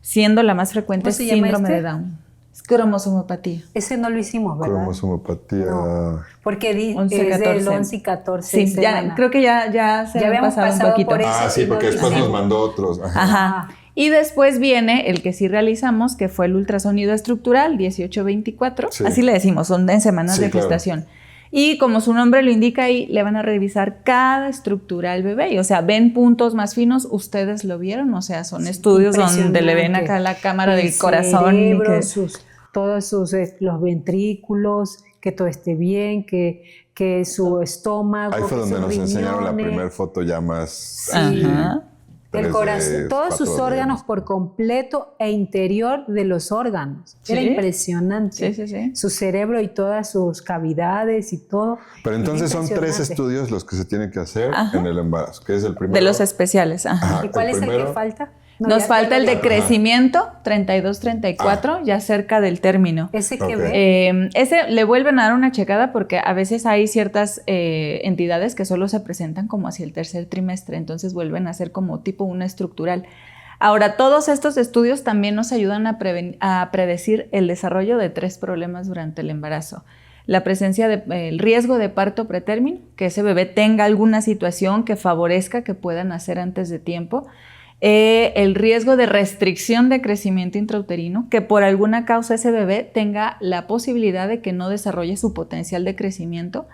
siendo la más frecuente síndrome de Down. Cromosomopatía. Ese no lo hicimos, ¿verdad? Cromosomopatía. No, porque es del 11 y 14 Sí, ya, creo que ya se había pasado un poquito. Por eso, sí, porque después nos mandó otros. Ajá. Y después viene el que sí realizamos, que fue el ultrasonido estructural 18-24. Sí. Así le decimos, son en semanas de gestación. Claro. Y como su nombre lo indica ahí, le van a revisar cada estructura al bebé. Y, o sea, ven puntos más finos, ustedes lo vieron, o sea, son estudios donde le ven acá la cámara del corazón. Cerebro, todos los ventrículos, que todo esté bien, que su estómago. Ahí fue donde nos enseñaron la primera foto ya más. Sí. Ajá. El corazón, todos sus órganos por completo e interior de los órganos. ¿Sí? Era impresionante. Sí. Su cerebro y todas sus cavidades y todo. Pero entonces son 3 estudios los que se tienen que hacer en el embarazo, que es el primero. De los especiales. ¿Y cuál es el que falta? Nos falta el de crecimiento, 32-34, ya cerca del término. ¿Ese que ve? Ese le vuelven a dar una checada porque a veces hay ciertas entidades que solo se presentan como hacia el tercer trimestre, entonces vuelven a ser como tipo una estructural. Ahora, todos estos estudios también nos ayudan a predecir el desarrollo de 3 problemas durante el embarazo. La presencia del riesgo de parto pretérmino, que ese bebé tenga alguna situación que favorezca que pueda nacer antes de tiempo. El riesgo de restricción de crecimiento intrauterino, que por alguna causa ese bebé tenga la posibilidad de que no desarrolle su potencial de crecimiento,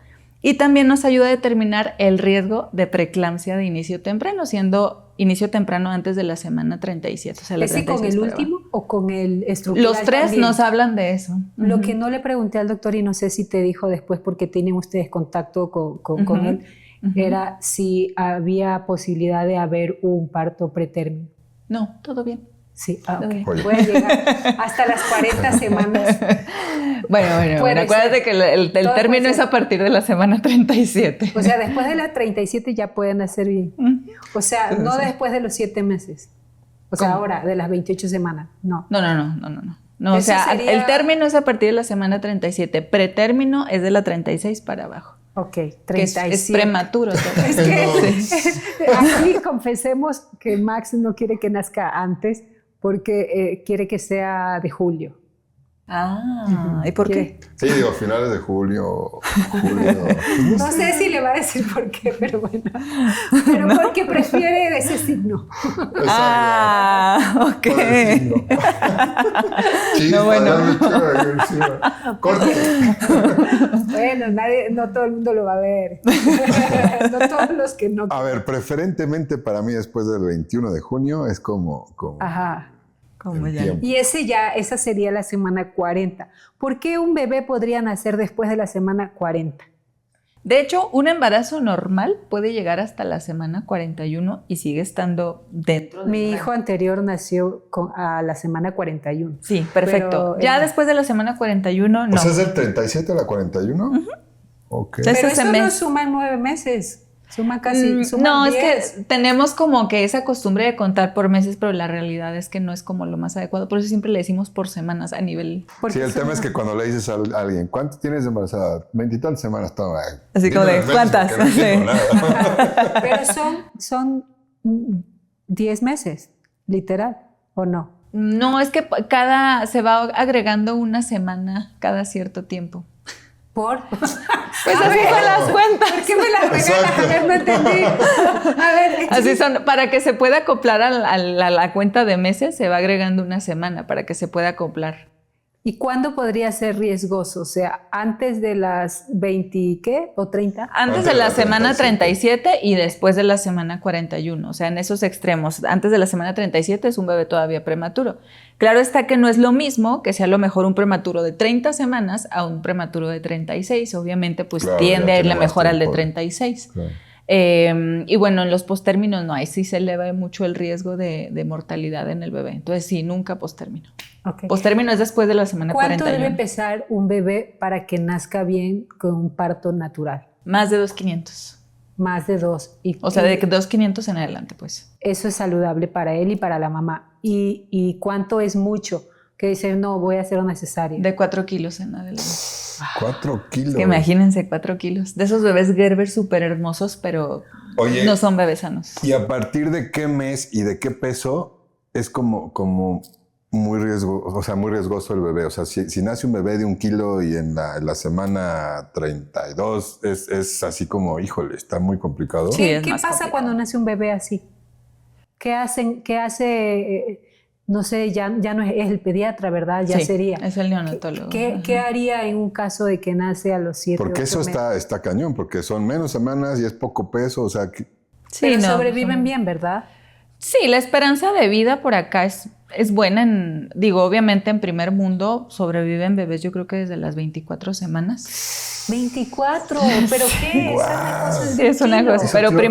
y también nos ayuda a determinar el riesgo de preeclampsia de inicio temprano, siendo inicio temprano antes de la semana 37. O sea, ¿Ese con el último o con el estructural? Los 3 también nos hablan de eso. Lo que no le pregunté al doctor, y no sé si te dijo después porque tienen ustedes contacto con él, era si había posibilidad de haber un parto pretérmino. No, todo bien. Sí, okay. Puede llegar hasta las 40 semanas. Bueno, acuérdate que el término es a partir de la semana 37. O sea, después de las 37 ya pueden hacer bien. O sea, no después de los 7 meses. O sea, ahora, de las 28 semanas. No. No, o sea, el término es a partir de la semana 37. Pretérmino es de la 36 para abajo. Ok, 37. Es prematuro. Es que aquí confesemos que Max no quiere que nazca antes porque quiere que sea de julio. ¿Y por qué? Sí, digo, finales de julio. No sé si le va a decir por qué, pero bueno. Pero porque prefiere ese signo. Ok. Corte. Bueno, no todo el mundo lo va a ver. No todos los que no. A ver, preferentemente para mí después del 21 de junio es como Ajá. Como ya. Y esa sería la semana 40. ¿Por qué un bebé podría nacer después de la semana 40? De hecho, un embarazo normal puede llegar hasta la semana 41 y sigue estando dentro de... Mi hijo anterior nació a la semana 41. Sí, perfecto. Pero, ya después de la semana 41, no. O sea, ¿es del 37 a la 41? Okay. Pero eso no suma 9 meses. Suma casi. No, 10. es que tenemos como que esa costumbre de contar por meses, pero la realidad es que no es como lo más adecuado. Por eso siempre le decimos por semanas a nivel. Sí, el tema es que cuando le dices a alguien, ¿cuánto tienes de embarazada? 20 y tantas semanas. Así como de, ¿cuántas? No pero son 10 meses, literal, ¿o no? No, es que se va agregando una semana cada cierto tiempo. ¿Por? Pues así son las cuentas. ¿Por qué me las regalas? A ver, no entendí. A ver. Así son. Para que se pueda acoplar a la cuenta de meses, se va agregando una semana para que se pueda acoplar. ¿Y cuándo podría ser riesgoso? O sea, antes de las 20, ¿qué? ¿O 30? Antes de la semana 37 y después de la semana 41. O sea, en esos extremos. Antes de la semana 37 es un bebé todavía prematuro. Claro está que no es lo mismo que sea a lo mejor un prematuro de 30 semanas a un prematuro de 36. Obviamente, pues Claro, tiende a irle mejor al de tiempo. 36. Claro. Y bueno, en los postérminos no, ahí sí se eleva mucho el riesgo de mortalidad en el bebé. Entonces sí, nunca postérmino. Okay. Postérmino es después de la semana ¿Cuánto 41. debe pesar un bebé para que nazca bien con un parto natural? Más de 2,500. Más de 2. O sea, de 2,500 en adelante, pues. Eso es saludable para él y para la mamá. ¿Y cuánto es mucho? Que dice, no, voy a hacer una cesárea. De 4 kilos en adelante. 4 kilos. Es que imagínense 4 kilos. De esos bebés Gerber súper hermosos, pero Oye, no son bebés sanos. ¿Y a partir de qué mes y de qué peso es como muy riesgoso el bebé? O sea, si nace un bebé de 1 kilo y en la semana 32 es así como, híjole, está muy complicado. Sí, es ¿Qué más pasa complicado. cuando nace un bebé así? ¿Qué hace? No sé, ya no es el pediatra, ¿verdad? Ya Sí, sería. es el neonatólogo. ¿Qué haría en un caso de que nace a los 7 Porque eso está cañón, porque son menos semanas y es poco peso, o sea... Sí, Pero no, sobreviven bien, ¿verdad? Sí, la esperanza de vida por acá es buena. Digo, obviamente en primer mundo sobreviven bebés yo creo que desde las 24 semanas. 24, ¿pero qué? Wow. Esa es una cosa Sí, es una cosa, Eso pero te iba a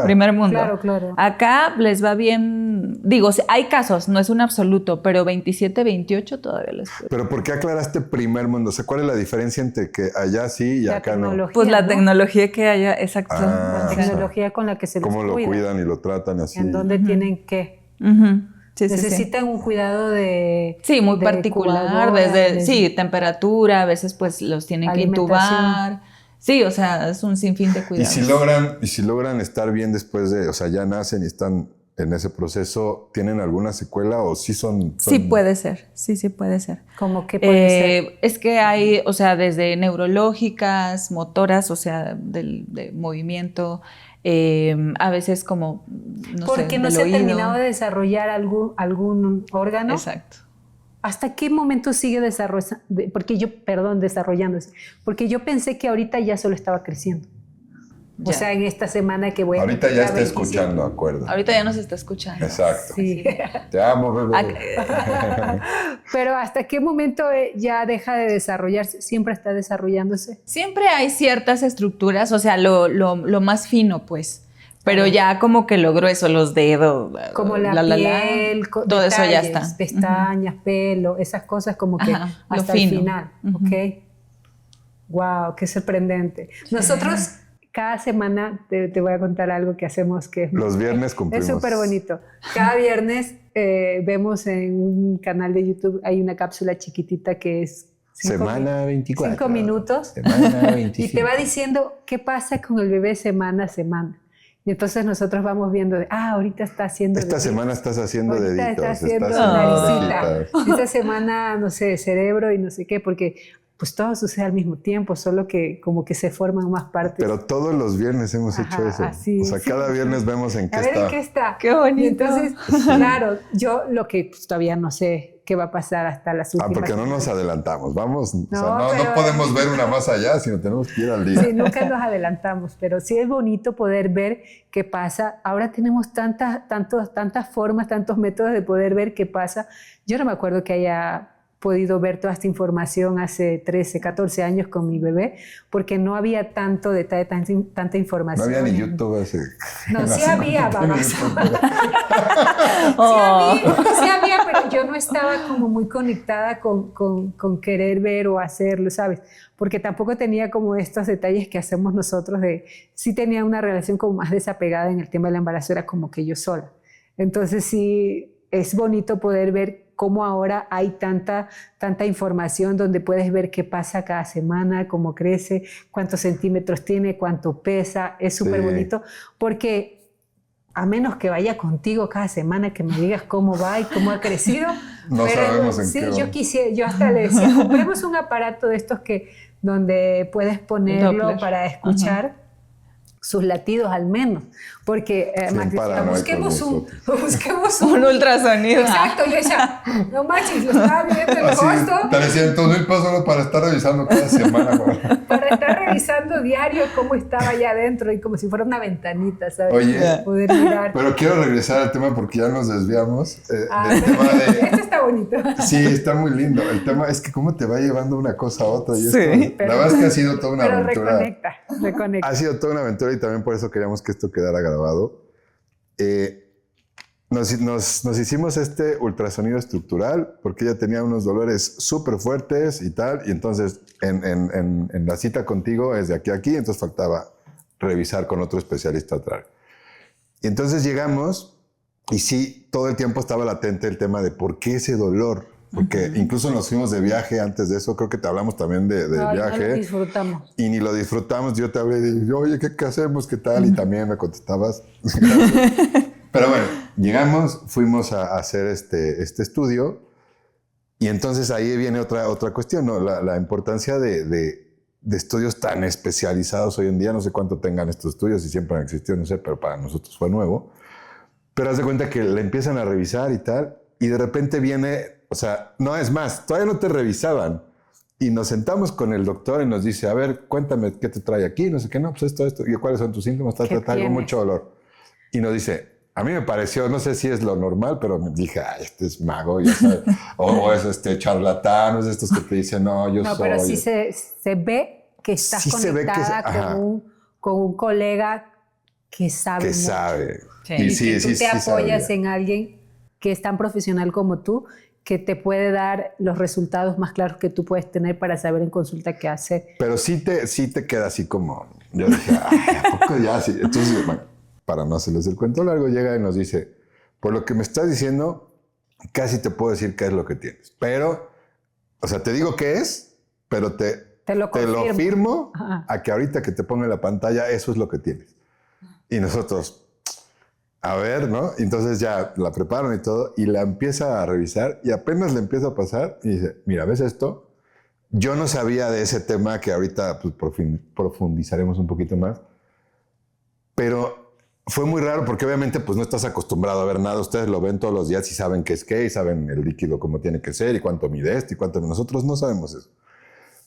primer mundo. Claro, claro. Acá les va bien, digo, hay casos, no es un absoluto, pero 27, 28 todavía les puede. Pero ¿por qué aclaraste primer mundo? O sea, ¿cuál es la diferencia entre que allá sí y La acá tecnología, Pues la ¿no? tecnología que haya, exacto. Ah, La tecnología con la que se los cómo lo cuida. cuidan y lo tratan así? En dónde tienen que. Ujú. Sí, sí, sí. Necesitan un cuidado de... Sí, muy de particular, incubadora, sí, temperatura, a veces pues los tienen que Alimentación. intubar. Sí, o sea, es un sinfín de Y cuidados. si logran estar bien después de, o sea, ya nacen y están en ese proceso, ¿tienen alguna secuela o sí son? Sí puede ser, sí puede ser. ¿Cómo que puede ser? Es que hay, o sea, desde neurológicas, motoras, o sea, de movimiento, a veces como, no sé, Porque no del se ha oído. terminado de desarrollar algún órgano. Exacto. ¿Hasta qué momento sigue desarrollándose? Porque yo pensé que ahorita ya solo estaba creciendo. Ya. O sea, en esta semana que voy a... Ahorita ya cumplir está 25. escuchando, acuerda. Ahorita ya nos está escuchando. Exacto. Sí. Te amo, bebé. Pero ¿hasta qué momento ya deja de desarrollarse? ¿Siempre está desarrollándose? Siempre hay ciertas estructuras, o sea, lo más fino, pues. Pero ya como que lo grueso, los dedos. Como la piel, todo eso ya detalles, está. pestañas, pelo, esas cosas como que Ajá, lo hasta el fino. final. ¿Ok? Wow, qué sorprendente. Nosotros cada semana te voy a contar algo que hacemos que es... Los viernes cumplimos. Es súper bonito. Cada viernes vemos en un canal de YouTube, hay una cápsula chiquitita que es... Semana 24. 5 minutos. Semana 25. Y te va diciendo qué pasa con el bebé semana a semana. Y entonces nosotros vamos viendo, ahorita está haciendo... Esta deditos. semana estás haciendo Ahorita deditos. está haciendo estás naricita. orejitas. Esta semana, no sé, cerebro y no sé qué, porque pues todo sucede al mismo tiempo, solo que como que se forman más partes. Pero todos los viernes hemos hecho eso. Así, o sea, sí, cada viernes vemos en qué a ver está. en qué está. Qué bonito. Y entonces, claro, yo lo que pues, todavía no sé qué va a pasar hasta las últimas. Porque no nos adelantamos. Vamos, No, o sea, pero- no podemos ver una más allá, sino tenemos que ir al día. Sí, nunca nos adelantamos, pero sí es bonito poder ver qué pasa. Ahora tenemos tantas formas, tantos métodos de poder ver qué pasa. Yo no me acuerdo que haya podido ver toda esta información hace 13, 14 años con mi bebé, porque no había tanto detalle, tanta No información. había ni YouTube hace... No, sí hace había, cuánto babas. tiempo. Oh. Sí había, pero yo no estaba como muy conectada con querer ver o hacerlo, ¿sabes? Porque tampoco tenía como estos detalles que hacemos nosotros sí tenía una relación como más desapegada en el tema del embarazo, era como que yo sola. Entonces sí, es bonito poder ver cómo ahora hay tanta información donde puedes ver qué pasa cada semana, cómo crece, cuántos centímetros tiene, cuánto pesa. Es súper bonito porque a menos que vaya contigo cada semana que me digas cómo va y cómo ha crecido. No sabemos en sí, qué va. yo hasta le decía, compremos un aparato de estos donde puedes ponerlo Doppler. para escuchar. sus latidos al menos, porque Max decía, busquemos un ultrasonido. Exacto, yo decía, no Maxi, lo estaba viendo el costo. Te decían $2,000 solo para estar revisando cada semana. Para estar revisando diario cómo estaba allá adentro y como si fuera una ventanita, ¿sabes? Oye, para poder mirar. Pero quiero regresar al tema porque ya nos desviamos. Del tema Esto está bonito. Sí, está muy lindo. El tema es que cómo te va llevando una cosa a otra. Y Sí. esto, la verdad es que ha sido toda una aventura. Reconecta. Ha sido toda una aventura y también por eso queríamos que esto quedara grabado. Nos hicimos este ultrasonido estructural porque ella tenía unos dolores súper fuertes y tal. Y entonces en la cita contigo es de aquí a aquí, entonces faltaba revisar con otro especialista atrás. Y entonces llegamos y sí, todo el tiempo estaba latente el tema de por qué ese dolor. Porque incluso nos fuimos de viaje antes de eso, creo que te hablamos también de viaje. No lo disfrutamos. Y ni lo disfrutamos, yo te hablé y dije, oye, ¿qué hacemos? ¿Qué tal? Y también me contestabas. Pero bueno, llegamos, fuimos a hacer este estudio y entonces ahí viene otra cuestión, ¿no? La importancia de estudios tan especializados hoy en día. No sé cuánto tengan estos estudios, si siempre han existido, no sé, pero para nosotros fue nuevo. Pero haz de cuenta que le empiezan a revisar y tal, y de repente viene, o sea, no es más, todavía no te revisaban. Y nos sentamos con el doctor y nos dice, a ver, cuéntame qué te trae aquí, no sé qué, no, pues esto, y cuáles son tus síntomas, algo mucho dolor. Y nos dice, a mí me pareció, no sé si es lo normal, pero me dije, ay, este es mago, ya sabes, o es charlatán, o es estos que te dicen, no, yo soy. No, pero sí se ve que estás sí conectada con un colega que sabe. Que sabe. Sí. Y si tú te apoyas sabía. en alguien que es tan profesional como tú, que te puede dar los resultados más claros que tú puedes tener para saber en consulta qué hacer. Pero sí te queda así como, yo dije, ay, ¿a poco ya? Sí. Entonces, bueno, para no hacerles el cuento largo, llega y nos dice, por lo que me estás diciendo, casi te puedo decir qué es lo que tienes. Pero, o sea, te digo qué es, pero te lo firmo a que ahorita que te ponga en la pantalla, eso es lo que tienes. Y nosotros, a ver, ¿no? Entonces ya la preparan y todo, y la empieza a revisar, y apenas le empieza a pasar, y dice, mira, ¿ves esto? Yo no sabía de ese tema que ahorita pues, profundizaremos un poquito más, pero fue muy raro porque obviamente pues no estás acostumbrado a ver nada. Ustedes lo ven todos los días y saben qué es qué, y saben el líquido cómo tiene que ser, y cuánto mide esto, y cuánto... Nosotros no sabemos eso.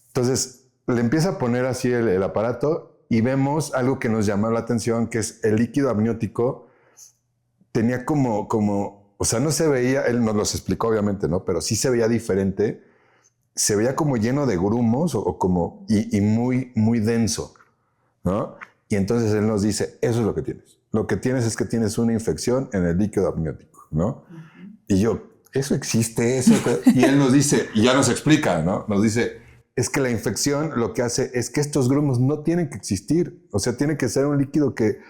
Entonces le empieza a poner así el aparato, y vemos algo que nos llamó la atención, que es el líquido amniótico. Tenía como, o sea, no se veía, él nos los explicó obviamente, ¿no? Pero sí se veía diferente. Se veía como lleno de grumos y muy, muy denso, ¿no? Y entonces él nos dice, eso es lo que tienes. Lo que tienes es que tienes una infección en el líquido amniótico, ¿no? Y yo, ¿eso existe? Y él nos dice, y ya nos explica, ¿no? Nos dice, es que la infección lo que hace es que estos grumos no tienen que existir. O sea, tiene que ser un líquido que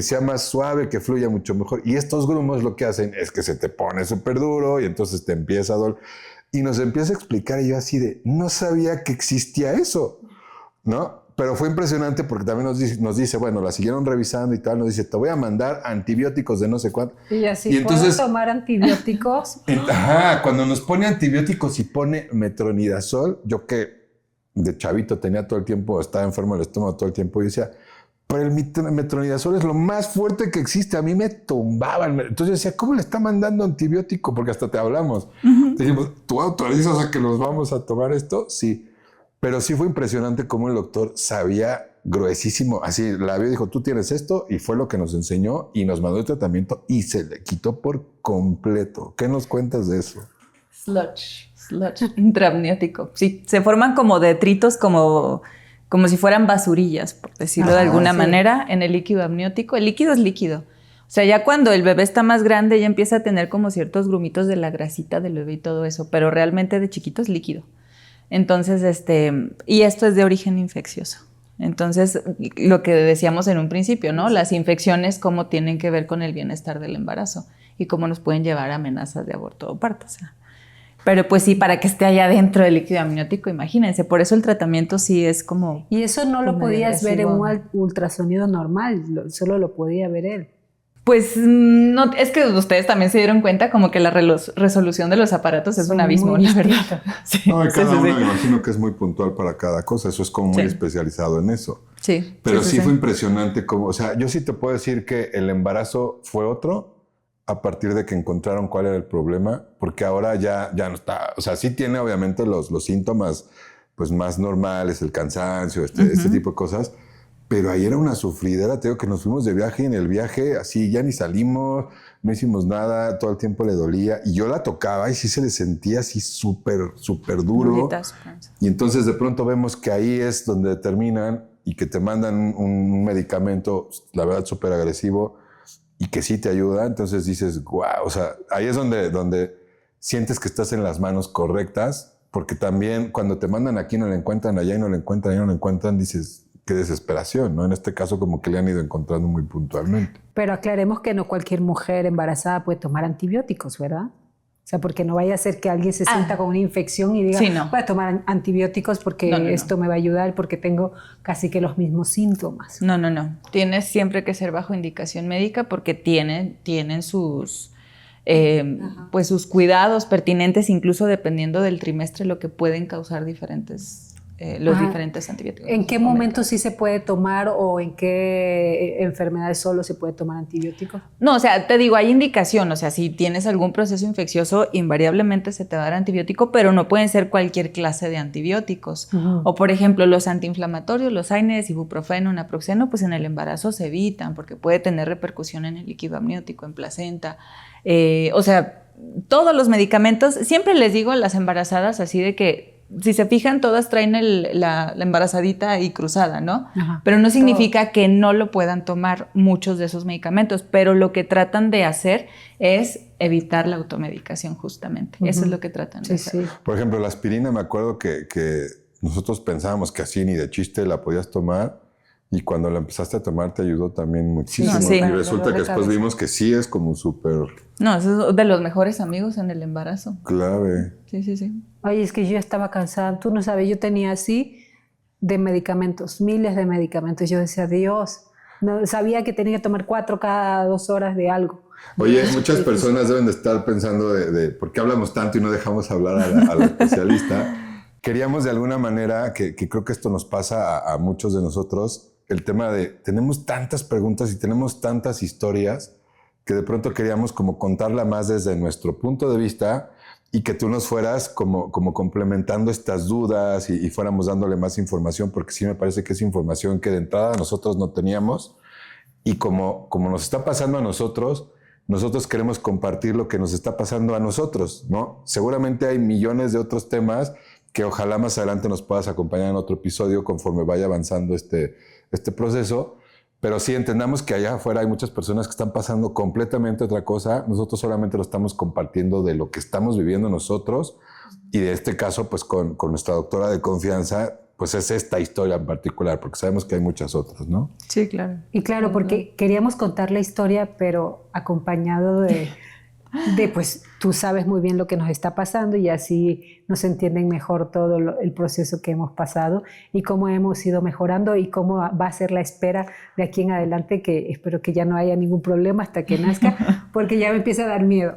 sea más suave, que fluya mucho mejor. Y estos grumos lo que hacen es que se te pone súper duro y entonces te empieza a doler. Y nos empieza a explicar, y yo así de, no sabía que existía eso, ¿no? Pero fue impresionante porque también nos dice, bueno, la siguieron revisando y tal, nos dice, te voy a mandar antibióticos de no sé cuánto. Y así, y entonces, ¿puedo tomar antibióticos? Cuando nos pone antibióticos y pone metronidazol, yo que de chavito tenía todo el tiempo, estaba enfermo del estómago todo el tiempo, y decía, pero el metronidazol es lo más fuerte que existe, a mí me tumbaban. Entonces yo decía, ¿cómo le está mandando antibiótico? Porque hasta te hablamos. Dijimos, ¿tú autorizas a que nos vamos a tomar esto? Sí. Pero sí fue impresionante cómo el doctor sabía gruesísimo, así la vio y dijo, tú tienes esto, y fue lo que nos enseñó y nos mandó el tratamiento y se le quitó por completo. ¿Qué nos cuentas de eso? Sludge intraamniótico. Sí, se forman como detritos, como si fueran basurillas, por decirlo de alguna manera, en el líquido amniótico. El líquido es líquido. O sea, ya cuando el bebé está más grande, ya empieza a tener como ciertos grumitos de la grasita del bebé y todo eso, pero realmente de chiquito es líquido. Entonces, y esto es de origen infeccioso. Entonces, lo que decíamos en un principio, ¿no? Las infecciones, cómo tienen que ver con el bienestar del embarazo y cómo nos pueden llevar a amenazas de aborto o parto, o sea. Pero pues sí, para que esté allá dentro del líquido amniótico, imagínense. Por eso el tratamiento sí es como... Y eso no lo podías ver en un ultrasonido normal, solo lo podía ver él. Pues no, es que ustedes también se dieron cuenta como que la resolución de los aparatos es un abismo, la verdad. Sí, no, cada uno me imagino que es muy puntual para cada cosa. Eso es como muy especializado en eso. Sí. Pero sí fue impresionante como, o sea, yo sí te puedo decir que el embarazo fue otro a partir de que encontraron cuál era el problema, porque ahora ya no está, o sea, sí tiene obviamente los síntomas pues más normales, el cansancio, este tipo de cosas. Pero ahí era una sufridera, te digo que nos fuimos de viaje y en el viaje así ya ni salimos, no hicimos nada, todo el tiempo le dolía y yo la tocaba y sí se le sentía así súper duro. Y entonces de pronto vemos que ahí es donde determinan y que te mandan un medicamento, la verdad súper agresivo y que sí te ayuda. Entonces dices, wow, o sea, ahí es donde sientes que estás en las manos correctas, porque también cuando te mandan aquí no le encuentran, allá y no le encuentran, allá no le encuentran, dices... Qué desesperación, ¿no? En este caso como que le han ido encontrando muy puntualmente. Pero aclaremos que no cualquier mujer embarazada puede tomar antibióticos, ¿verdad? O sea, porque no vaya a ser que alguien se sienta con una infección y diga, voy a tomar antibióticos porque esto me va a ayudar porque tengo casi que los mismos síntomas. No. Tienes siempre que ser bajo indicación médica porque tienen sus... pues sus cuidados pertinentes, incluso dependiendo del trimestre, lo que pueden causar diferentes antibióticos. ¿En qué momento sí se puede tomar o en qué enfermedades solo se puede tomar antibióticos? No, o sea, te digo, hay indicación, o sea, si tienes algún proceso infeccioso, invariablemente se te va a dar antibiótico, pero no pueden ser cualquier clase de antibióticos. O, por ejemplo, los antiinflamatorios, los AINES, ibuprofeno, naproxeno, pues en el embarazo se evitan porque puede tener repercusión en el líquido amniótico, en placenta. O sea, todos los medicamentos, siempre les digo a las embarazadas así de que si se fijan, todas traen la embarazadita ahí cruzada, ¿no? Pero no significa que no lo puedan tomar muchos de esos medicamentos, pero lo que tratan de hacer es evitar la automedicación justamente. Eso es lo que tratan de hacer. Por ejemplo, la aspirina, me acuerdo que nosotros pensábamos que así ni de chiste la podías tomar y cuando la empezaste a tomar te ayudó también muchísimo. Y resulta que después vimos que sí es como súper... No, eso es de los mejores amigos en el embarazo. Clave. Sí. Oye, es que yo estaba cansada. Tú no sabes, yo tenía así de medicamentos, miles de medicamentos. Yo decía, Dios, no sabía que tenía que tomar 4 cada 2 horas de algo. Oye, muchas personas deben de estar pensando de ¿por qué hablamos tanto y no dejamos hablar a la especialista? Queríamos de alguna manera, que creo que esto nos pasa a muchos de nosotros, el tema de tenemos tantas preguntas y tenemos tantas historias que de pronto queríamos como contarla más desde nuestro punto de vista y que tú nos fueras como complementando estas dudas y fuéramos dándole más información, porque sí me parece que es información que de entrada nosotros no teníamos y como nos está pasando a nosotros queremos compartir lo que nos está pasando a nosotros, ¿no? Seguramente hay millones de otros temas que ojalá más adelante nos puedas acompañar en otro episodio conforme vaya avanzando este proceso, pero sí entendamos que allá afuera hay muchas personas que están pasando completamente otra cosa. Nosotros solamente lo estamos compartiendo de lo que estamos viviendo nosotros y de este caso, pues con nuestra doctora de confianza, pues es esta historia en particular, porque sabemos que hay muchas otras, ¿no? Sí, claro. Y claro, porque queríamos contar la historia, pero acompañado de pues tú sabes muy bien lo que nos está pasando y así nos entienden mejor todo el proceso que hemos pasado y cómo hemos ido mejorando y cómo va a ser la espera de aquí en adelante, que espero que ya no haya ningún problema hasta que nazca, porque ya me empieza a dar miedo.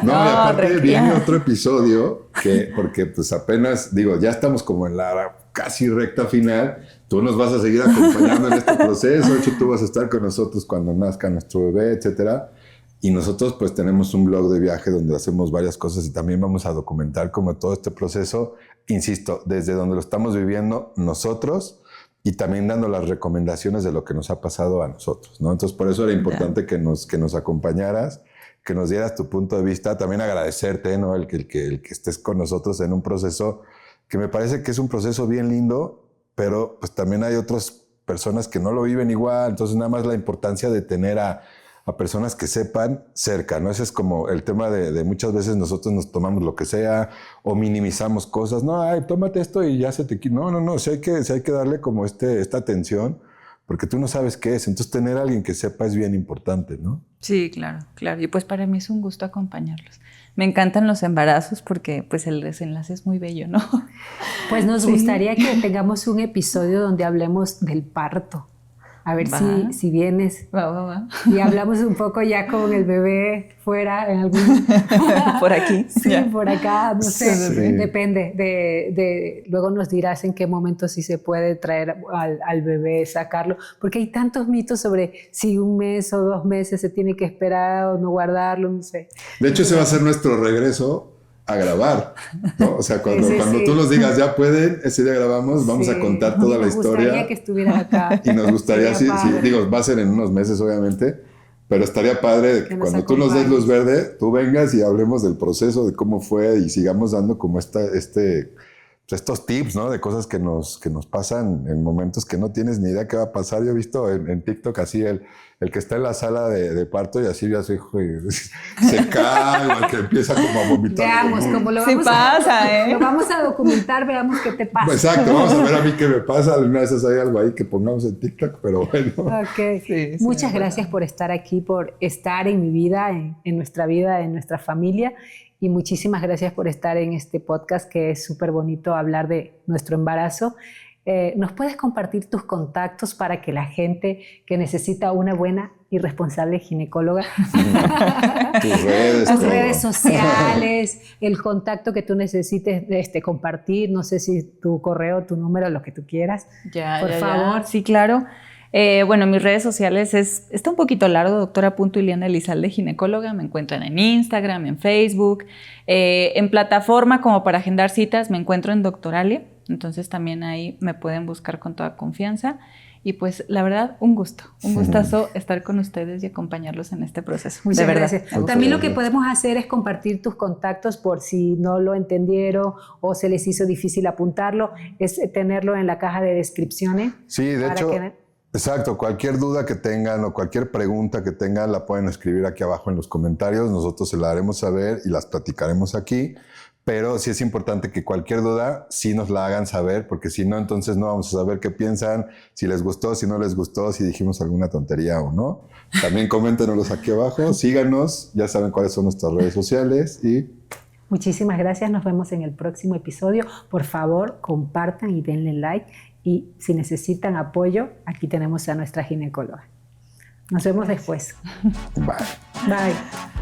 No, y aparte viene otro episodio porque pues apenas, digo, ya estamos como en la casi recta final, tú nos vas a seguir acompañando en este proceso, de hecho tú vas a estar con nosotros cuando nazca nuestro bebé, etcétera. Y nosotros pues tenemos un blog de viaje donde hacemos varias cosas y también vamos a documentar como todo este proceso, insisto, desde donde lo estamos viviendo nosotros y también dando las recomendaciones de lo que nos ha pasado a nosotros, ¿no? Entonces por eso era importante que nos acompañaras, que nos dieras tu punto de vista, también agradecerte, ¿no? El que estés con nosotros en un proceso que me parece que es un proceso bien lindo, pero pues también hay otras personas que no lo viven igual, entonces nada más la importancia de tener a personas que sepan cerca, ¿no? Ese es como el tema de muchas veces nosotros nos tomamos lo que sea o minimizamos cosas. No, ay, tómate esto y ya se te quita. No, sí hay que darle como esta atención porque tú no sabes qué es. Entonces tener a alguien que sepa es bien importante, ¿no? Sí, claro. Y pues para mí es un gusto acompañarlos. Me encantan los embarazos porque pues el desenlace es muy bello, ¿no? Pues nos gustaría que tengamos un episodio donde hablemos del parto. A ver Va. si vienes Va. y hablamos un poco ya con el bebé fuera en algún... Por aquí. Sí, Ya. por acá, no sé, Sí. depende. Luego nos dirás en qué momento sí se puede traer al bebé, sacarlo, porque hay tantos mitos sobre si 1 mes o 2 meses se tiene que esperar o no guardarlo, no sé. De hecho, ese va a ser nuestro regreso a grabar, ¿no? O sea, cuando Sí. tú nos digas, ya pueden, ese día grabamos, vamos Sí. a contar toda la Nos gustaría historia. que estuvieras acá. Y nos gustaría, Sería padre. digo, va a ser en unos meses, obviamente, pero estaría padre de que Que nos cuando tú nos des luz acompañes. verde, tú vengas y hablemos del proceso, de cómo fue y sigamos dando como estos tips, ¿no? De cosas que nos pasan en momentos que no tienes ni idea qué va a pasar. Yo he visto en TikTok así el que está en la sala de parto y así ya se cae o el que empieza como a vomitar. Veamos cómo lo Sí vamos pasa, ¿eh? Lo vamos a documentar, veamos qué te pasa. Exacto, vamos a ver a mí qué me pasa. Alguna vez hay algo ahí que pongamos en TikTok, pero bueno. Ok. Sí, Muchas es gracias por estar aquí, por estar en mi vida, en nuestra vida, en nuestra familia. Y muchísimas gracias por estar en este podcast, que es súper bonito hablar de nuestro embarazo. ¿Nos puedes compartir tus contactos para que la gente que necesita una buena y responsable ginecóloga, Tus redes, tus todo. redes sociales, el contacto que tú necesites compartir, no sé si tu correo, tu número, lo que tú quieras, por favor. Sí, claro. Bueno, mis redes sociales está un poquito largo, doctora.Ileana Elizalde, ginecóloga. Me encuentran en Instagram, en Facebook. En plataforma como para agendar citas me encuentro en Doctoralia. Entonces también ahí me pueden buscar con toda confianza. Y pues la verdad, un gustazo estar con ustedes y acompañarlos en este proceso. Muchas de verdad. gracias. Muchas También lo que gracias. podemos hacer es compartir tus contactos por si no lo entendieron o se les hizo difícil apuntarlo, es tenerlo en la caja de descripciones. Sí, de para hecho, que- exacto. Cualquier duda que tengan o cualquier pregunta que tengan la pueden escribir aquí abajo en los comentarios. Nosotros se la haremos saber y las platicaremos aquí. Pero sí es importante que cualquier duda sí nos la hagan saber, porque si no, entonces no vamos a saber qué piensan, si les gustó, si no les gustó, si dijimos alguna tontería o no. También coméntenos aquí abajo, síganos, ya saben cuáles son nuestras redes sociales y Muchísimas gracias, nos vemos en el próximo episodio. Por favor, compartan y denle like. Y si necesitan apoyo, aquí tenemos a nuestra ginecóloga. Nos vemos después. bye. Bye.